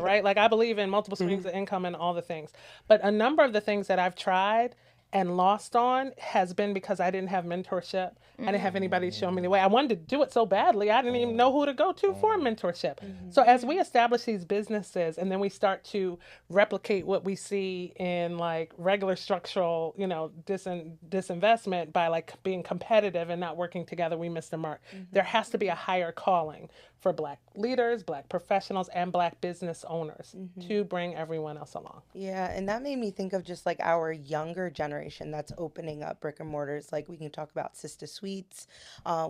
right? Like, I believe in multiple streams of income and all the things. But a number of the things that I've tried and lost on has been because I didn't have mentorship. I didn't have anybody show me the way. I wanted to do it so badly, I didn't even know who to go to for mentorship. So as we establish these businesses and then we start to replicate what we see in like regular structural, disinvestment by like being competitive and not working together, we miss the mark. There has to be a higher calling for Black leaders, Black professionals, and Black business owners to bring everyone else along. Yeah, and that made me think of just like our younger generation that's opening up brick and mortars. Like, we can talk about Sister Suites,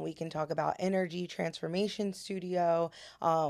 we can talk about Energy Transformation Studio,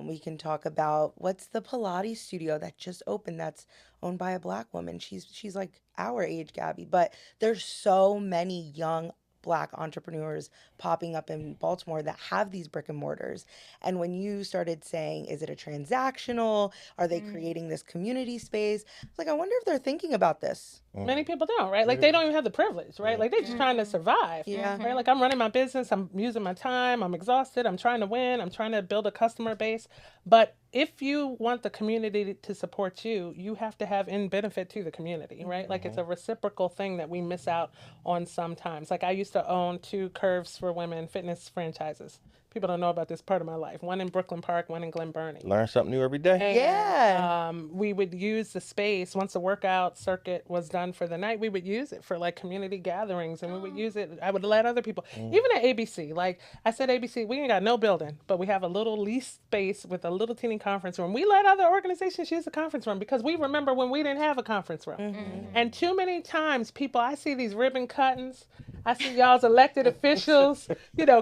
we can talk about, what's the Pilates studio that just opened that's owned by a Black woman. She's like our age, Gabi, but there's so many young Black entrepreneurs popping up in Baltimore that have these brick and mortars. And when you started saying, is it a transactional? Are they creating this community space? It's like, I wonder if they're thinking about this. Many people don't, right? Like, they don't even have the privilege, right? Like, they're just trying to survive, right? Like, I'm running my business, I'm using my time, I'm exhausted, I'm trying to win, I'm trying to build a customer base. But if you want the community to support you, you have to have in benefit to the community, right? Like it's a reciprocal thing that we miss out on sometimes. Like I used to own 2 Curves for Women fitness franchises. People don't know about this part of my life. One in Brooklyn Park, one in Glen Burnie. Learn something new every day. And, Yeah. we would use the space once the workout circuit was done for the night. We would use it for like community gatherings, and we would use it. I would let other people, even at ABC. Like I said, ABC, we ain't got no building, but we have a little leased space with a little teeny conference room. We let other organizations use the conference room because we remember when we didn't have a conference room. And too many times, people, I see these ribbon cuttings. I see y'all's elected officials,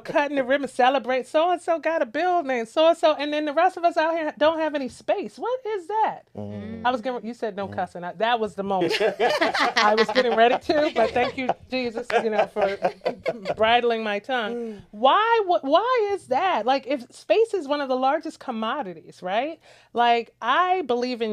cutting the ribbon, celebrate. So and so got a building, so and then the rest of us out here don't have any space. What is that? I was you said no cussing. That was the moment. I was getting ready to, but thank you, Jesus, for bridling my tongue. Why is that? Like, if space is one of the largest commodities, right? Like, I believe in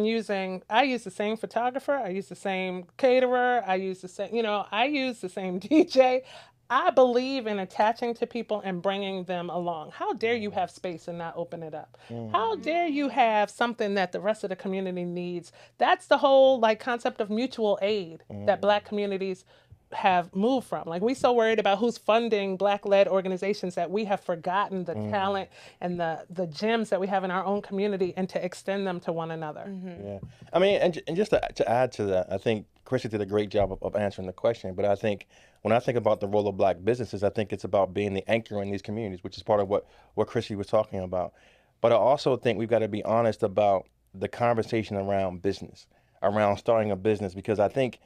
I use the same photographer, I use the same caterer, I use the same, I use the same DJ. I believe in attaching to people and bringing them along. How dare you have space and not open it up? How dare you have something that the rest of the community needs? That's the whole concept of mutual aid that Black communities have moved from. Like, we so worried about who's funding Black-led organizations that we have forgotten the talent and the gems that we have in our own community, and to extend them to one another. Yeah. I mean, and just to add to that, I think Chrissy did a great job of answering the question. But I think when I think about the role of Black businesses, I think it's about being the anchor in these communities, which is part of what Chrissy was talking about. But I also think we've got to be honest about the conversation around business, around starting a business, because I think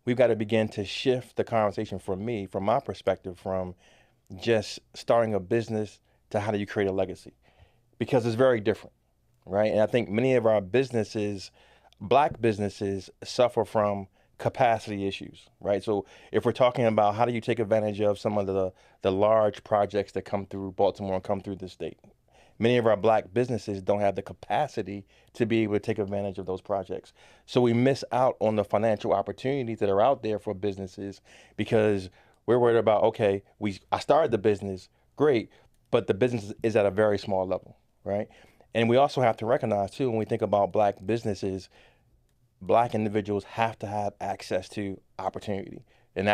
we've got to begin to shift the conversation from my perspective, from just starting a business to how do you create a legacy, because it's very different, right? And I think many of our businesses, Black businesses, suffer from capacity issues, right? So if we're talking about how do you take advantage of some of the large projects that come through Baltimore and come through the state, many of our Black businesses don't have the capacity to be able to take advantage of those projects. So we miss out on the financial opportunities that are out there for businesses because we're worried about, okay, I started the business, great, but the business is at a very small level, right? And we also have to recognize too, when we think about Black businesses, Black individuals have to have access to opportunity. And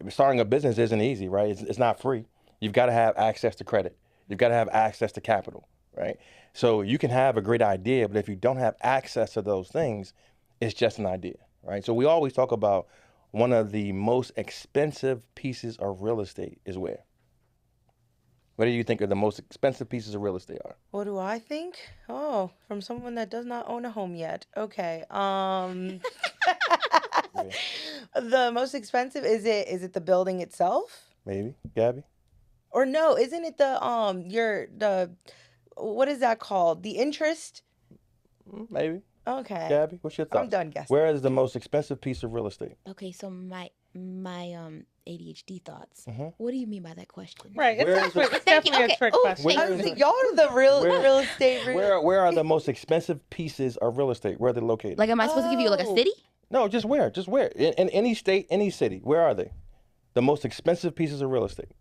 starting a business isn't easy, right? It's not free. You've got to have access to credit. You've got to have access to capital, right? So you can have a great idea, but if you don't have access to those things, it's just an idea, right? So we always talk about one of the most expensive pieces of real estate is where? What do you think are the most expensive pieces of real estate are? What do I think? Oh, from someone that does not own a home yet. Okay. The most expensive, is it the building itself? Maybe. Gabi? Or no, isn't it what is that called? The interest? Maybe. Okay. Gabi, what's your thoughts? I'm done guessing. Where is the most expensive piece of real estate? Okay, so my ADHD thoughts. What do you mean by that question? Right. It's definitely a trick question. I was like, y'all are the real estate. Where are the most expensive pieces of real estate? Where are they located? Like, am I supposed to give you like a city? No, just where? Just where? In any state, any city. Where are they? The most expensive pieces of real estate.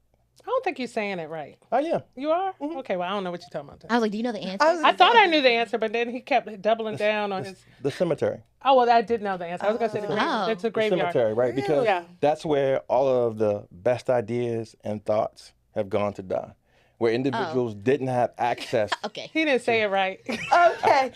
I don't think you're saying it right. Oh, yeah. You are? Okay, well, I don't know what you're talking about then. I was like, do you know the answer? I thought I knew the answer, but then he kept doubling down on his... The cemetery. Oh, well, I did know the answer. I was going to say it's a graveyard. The cemetery, right? Because Yeah. that's where all of the best ideas and thoughts have gone to die. Where individuals didn't have access. Okay. He didn't say it right. Okay.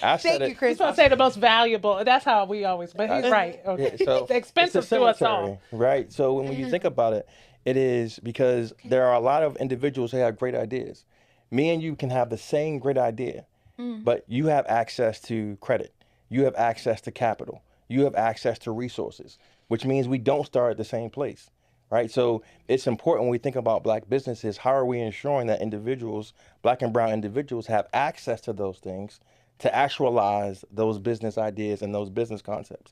I said Thank it. you, Chris. He's supposed to say the most valuable. That's how we always... But he's right. Okay. Yeah, so It's expensive it's a to us cemetery, all. right? So when you think about it, it is because there are a lot of individuals who have great ideas. Me and you can have the same great idea, but you have access to credit. You have access to capital. You have access to resources, which means we don't start at the same place, right? So it's important when we think about Black businesses, how are we ensuring that individuals, Black and brown individuals, have access to those things to actualize those business ideas and those business concepts?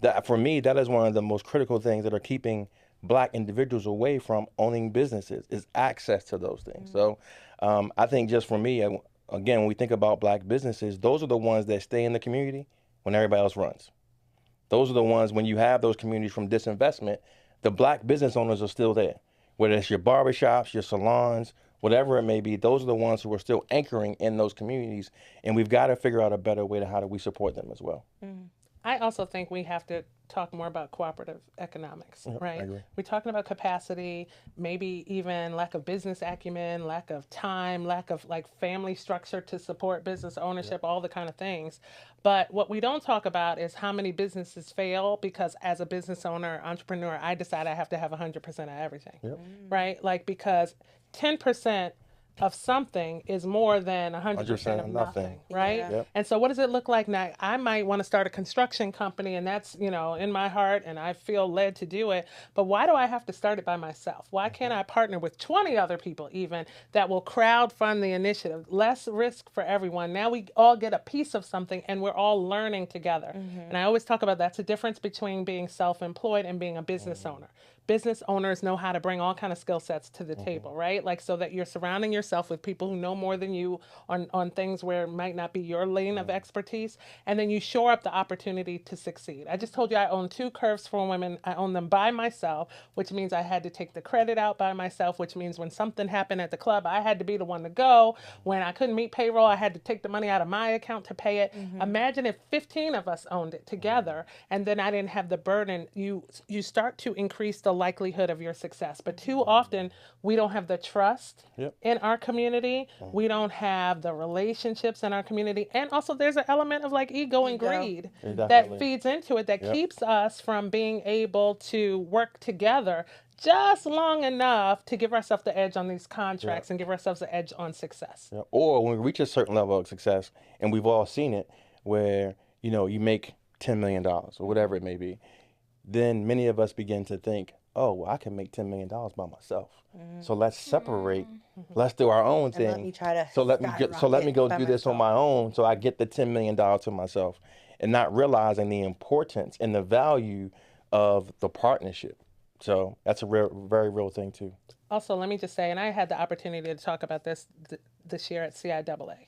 That, for me, that is one of the most critical things that are keeping Black individuals away from owning businesses, is access to those things. So I think just for me, again, when we think about Black businesses, those are the ones that stay in the community when everybody else runs. Those are the ones, when you have those communities from disinvestment, the Black business owners are still there. Whether it's your barbershops, your salons, whatever it may be, those are the ones who are still anchoring in those communities, and we've got to figure out a better way to how do we support them as well. I also think we have to talk more about cooperative economics, right? I agree. We're talking about capacity, maybe even lack of business acumen, lack of time, lack of like family structure to support business ownership, all the kind of things. But what we don't talk about is how many businesses fail because as a business owner, entrepreneur, I decide I have to have 100% of everything, right? Like because 10% of something is more than 100% of nothing, right? Yeah. Yep. And so what does it look like now? I might want to start a construction company and that's, you know, in my heart and I feel led to do it. But why do I have to start it by myself? Why can't I partner with 20 other people even that will crowd fund the initiative? Less risk for everyone. Now we all get a piece of something and we're all learning together. And I always talk about that's the difference between being self-employed and being a business owner. Business owners know how to bring all kind of skill sets to the table, right? Like so that you're surrounding yourself with people who know more than you on things where it might not be your lane of expertise. And then you shore up the opportunity to succeed. I just told you I own 2 curves for women. I own them by myself, which means I had to take the credit out by myself, which means when something happened at the club, I had to be the one to go. When I couldn't meet payroll, I had to take the money out of my account to pay it. Imagine if 15 of us owned it together and then I didn't have the burden. You start to increase the likelihood of your success. But too often we don't have the trust in our community. We don't have the relationships in our community. And also there's an element of like ego and greed that feeds into it that keeps us from being able to work together just long enough to give ourselves the edge on these contracts and give ourselves the edge on success. Yeah. Or when we reach a certain level of success, and we've all seen it, where, you know, you make $10 million or whatever it may be, then many of us begin to think, oh, well, I can make $10 million by myself. So let's separate. Let's do our own thing. let me try to so let me go skyrocket do by this on my own so I get the $10 million to myself, and not realizing the importance and the value of the partnership. So that's a very real thing too. Also, let me just say, and I had the opportunity to talk about this this year at CIAA.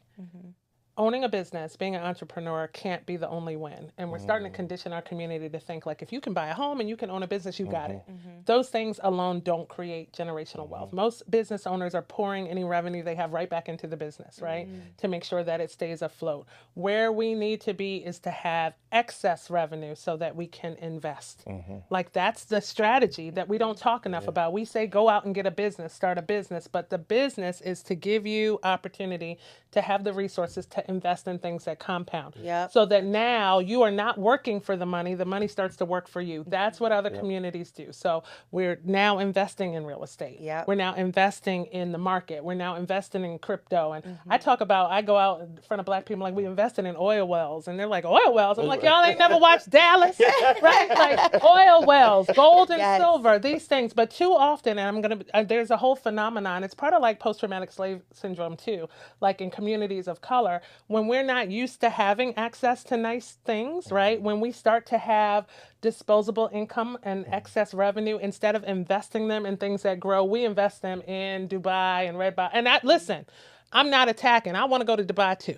Owning a business, being an entrepreneur can't be the only win. And we're starting to condition our community to think like, if you can buy a home and you can own a business, you got it. Those things alone don't create generational wealth. Most business owners are pouring any revenue they have right back into the business, right? To make sure that it stays afloat. Where we need to be is to have excess revenue so that we can invest. Like that's the strategy that we don't talk enough about. We say, go out and get a business, start a business, but the business is to give you opportunity to have the resources to invest in things that compound. So that now you are not working for the money starts to work for you. That's what other communities do. So we're now investing in real estate. We're now investing in the market. We're now investing in crypto. And I go out in front of Black people like, we invested in oil wells. And they're like, oil wells? I'm like, y'all ain't never watched Dallas, right? Like oil wells, gold and silver, these things. But too often, and there's a whole phenomenon. It's part of like post-traumatic slave syndrome too. Like in communities of color, when we're not used to having access to nice things, right? When we start to have disposable income and excess revenue, instead of investing them in things that grow, we invest them in Dubai and Red Bottom. And listen, I'm not attacking. I want to go to Dubai too.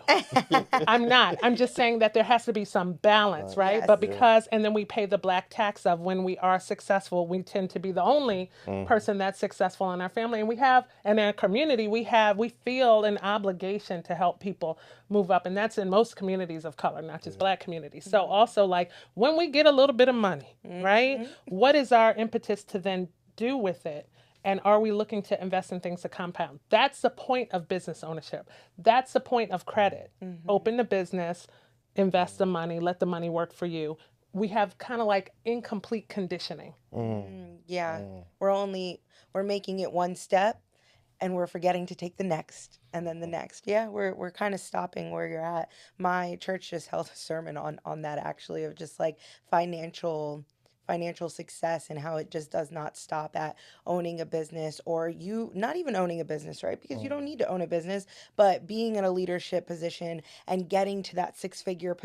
I'm not. I'm just saying that there has to be some balance, right? Yes. But and then we pay the black tax of when we are successful, we tend to be the only person that's successful in our family. And in our community, we feel an obligation to help people move up. And that's in most communities of color, not just Black communities. So also like when we get a little bit of money, right? What is our impetus to then do with it? And are we looking to invest in things to compound? That's the point of business ownership. That's the point of credit. Open the business, invest the money, let the money work for you. We have kind of like incomplete conditioning. We're making it one step and we're forgetting to take the next and then the next. We're kind of stopping where you're at. My church just held a sermon on that actually, of just like financial success and how it just does not stop at owning a business, or you not even owning a business, right? Because you don't need to own a business, but being in a leadership position and getting to that six-figure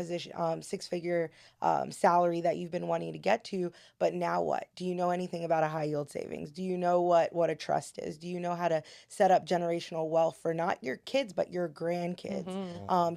salary that you've been wanting to get to. But now what? Do you know anything about a high yield savings? Do you know what a trust is? Do you know how to set up generational wealth for not your kids, but your grandkids?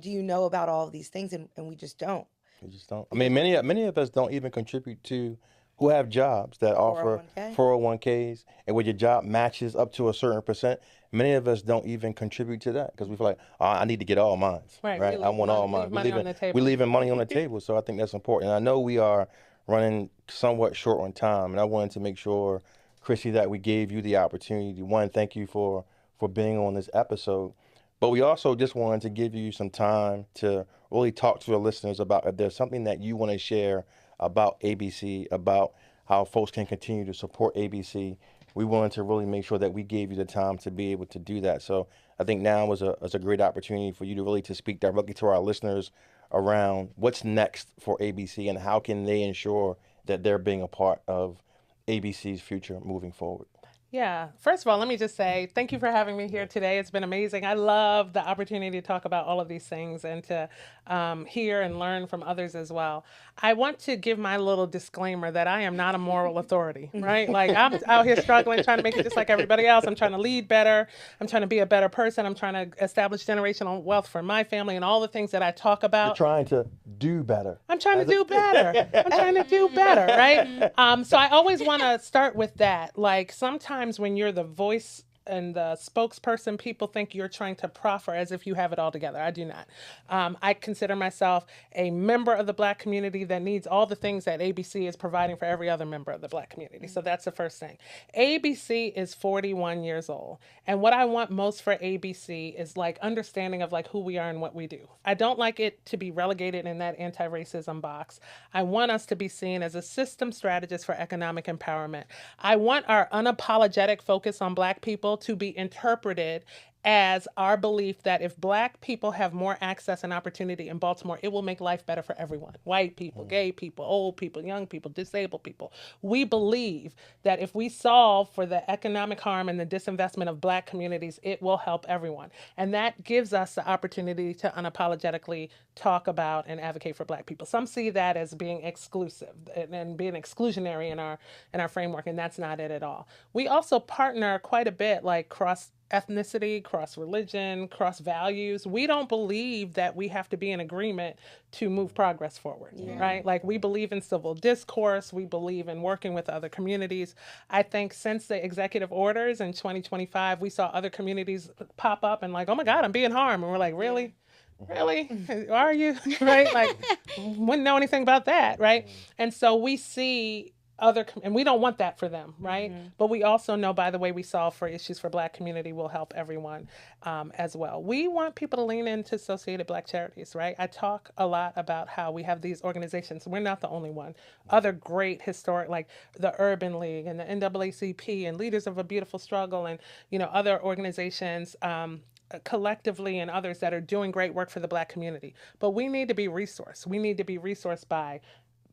Do you know about all of these things? And we just don't. We just don't. I mean, many of us don't even contribute to, who have jobs that offer 401ks, and where your job matches up to a certain percent. many of us don't even contribute to that because we feel like, oh, I need to get all mine. Right. I want all mine. Money on the table. We're leaving money on the table. So I think that's important. And I know we are running somewhat short on time, and I wanted to make sure, Chrissy, that we gave you the opportunity. One, thank you for being on this episode. But we also just wanted to give you some time to really talk to the listeners about if there's something that you want to share about ABC, about how folks can continue to support ABC. We wanted to really make sure that we gave you the time to be able to do that. So I think now was a great opportunity for you to really to speak directly to our listeners around what's next for ABC and how can they ensure that they're being a part of ABC's future moving forward. Yeah. First of all, let me just say thank you for having me here today. It's been amazing. I love the opportunity to talk about all of these things and to hear and learn from others as well. I want to give my little disclaimer that I am not a moral authority, right? Like I'm out here struggling, trying to make it just like everybody else. I'm trying to lead better. I'm trying to be a better person. I'm trying to establish generational wealth for my family and all the things that I talk about. You're trying to do better. I'm trying to do better. I'm trying to do better, right? So I always want to start with that. Like sometimes when you're the voice and the spokesperson, people think you're trying to proffer as if you have it all together. I do not. I consider myself a member of the Black community that needs all the things that ABC is providing for every other member of the Black community. So that's the first thing. ABC is 41 years old. And what I want most for ABC is like understanding of like who we are and what we do. I don't like it to be relegated in that anti-racism box. I want us to be seen as a system strategist for economic empowerment. I want our unapologetic focus on Black people to be interpreted as our belief that if Black people have more access and opportunity in Baltimore, it will make life better for everyone. White people, gay people, old people, young people, disabled people. We believe that if we solve for the economic harm and the disinvestment of Black communities, it will help everyone. And that gives us the opportunity to unapologetically talk about and advocate for Black people. Some see that as being exclusive and being exclusionary in our framework, and that's not it at all. We also partner quite a bit, like cross ethnicity, cross religion, cross values. We don't believe that we have to be in agreement to move progress forward, right? Like we believe in civil discourse. We believe in working with other communities. I think since the executive orders in 2025, we saw other communities pop up and like, oh my God, I'm being harmed. And we're like, really? Really? Are you? Right? Like, wouldn't know anything about that, right? And so we see and we don't want that for them, right? But we also know by the way we solve for issues for Black community will help everyone as well. We want people to lean into Associated Black Charities, right? I talk a lot about how we have these organizations. We're not the only one. Other great historic, like the Urban League and the NAACP and Leaders of a Beautiful Struggle and, other organizations collectively and others that are doing great work for the Black community. But we need to be resourced. We need to be resourced by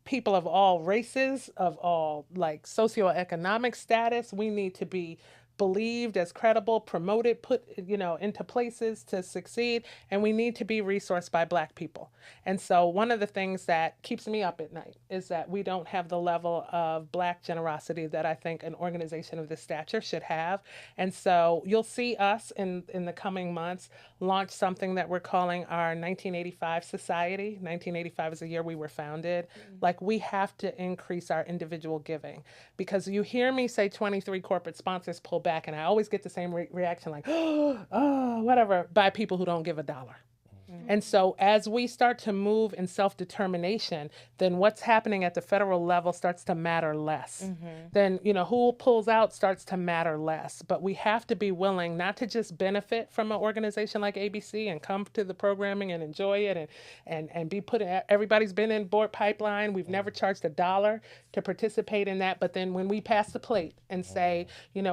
people of all races, of all like socioeconomic status. We need to be believed as credible, promoted, put into places to succeed, and we need to be resourced by Black people. And so one of the things that keeps me up at night is that we don't have the level of Black generosity that I think an organization of this stature should have. And so you'll see us in the coming months launch something that we're calling our 1985 Society. 1985 is the year we were founded. Like we have to increase our individual giving because you hear me say 23 corporate sponsors pull back, and I always get the same reaction like, oh, whatever, by people who don't give $1. And so as we start to move in self-determination, then what's happening at the federal level starts to matter less. Then, who pulls out starts to matter less. But we have to be willing not to just benefit from an organization like ABC and come to the programming and enjoy it and be put in, everybody's been in board pipeline. We've never charged $1 to participate in that. But then when we pass the plate and say,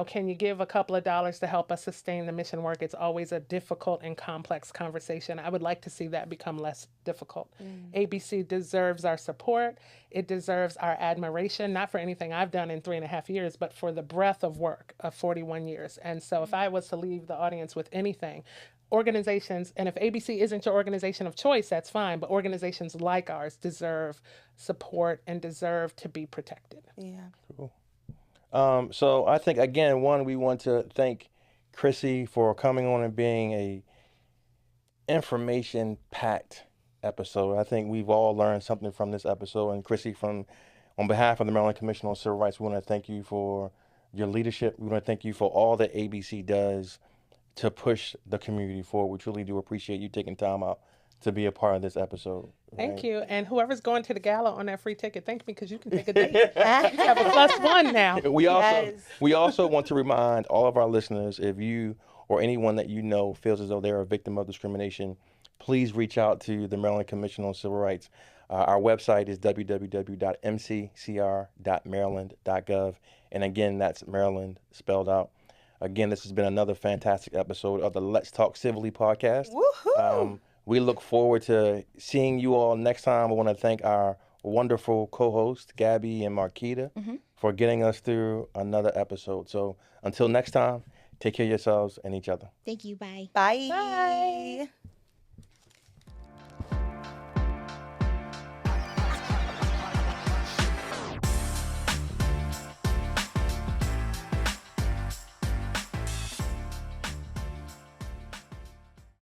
can you give a couple of dollars to help us sustain the mission work? It's always a difficult and complex conversation. I would like to see that become less difficult. ABC deserves our support. It deserves our admiration, not for anything I've done in 3.5 years, but for the breadth of work of 41 years. And so if I was to leave the audience with anything, organizations, and if ABC isn't your organization of choice, that's fine, but organizations like ours deserve support and deserve to be protected. Yeah. Cool. So I think, again, we want to thank Chrissy for coming on and being a information-packed episode. I think we've all learned something from this episode. And Chrissy, on behalf of the Maryland Commission on Civil Rights, we want to thank you for your leadership. We want to thank you for all that ABC does to push the community forward. We truly do appreciate you taking time out to be a part of this episode. Thank you. And whoever's going to the gala on that free ticket, thank me because you can take a date. You have a +1 now. We also want to remind all of our listeners, if you or anyone that you know feels as though they're a victim of discrimination, please reach out to the Maryland Commission on Civil Rights. Our website is www.mccr.maryland.gov. And again, that's Maryland spelled out. Again, this has been another fantastic episode of the Let's Talk Civilly podcast. Woohoo! We look forward to seeing you all next time. I want to thank our wonderful co-hosts, Gabi and Markyta, for getting us through another episode. So until next time, take care of yourselves and each other. Thank you. Bye. Bye. Bye.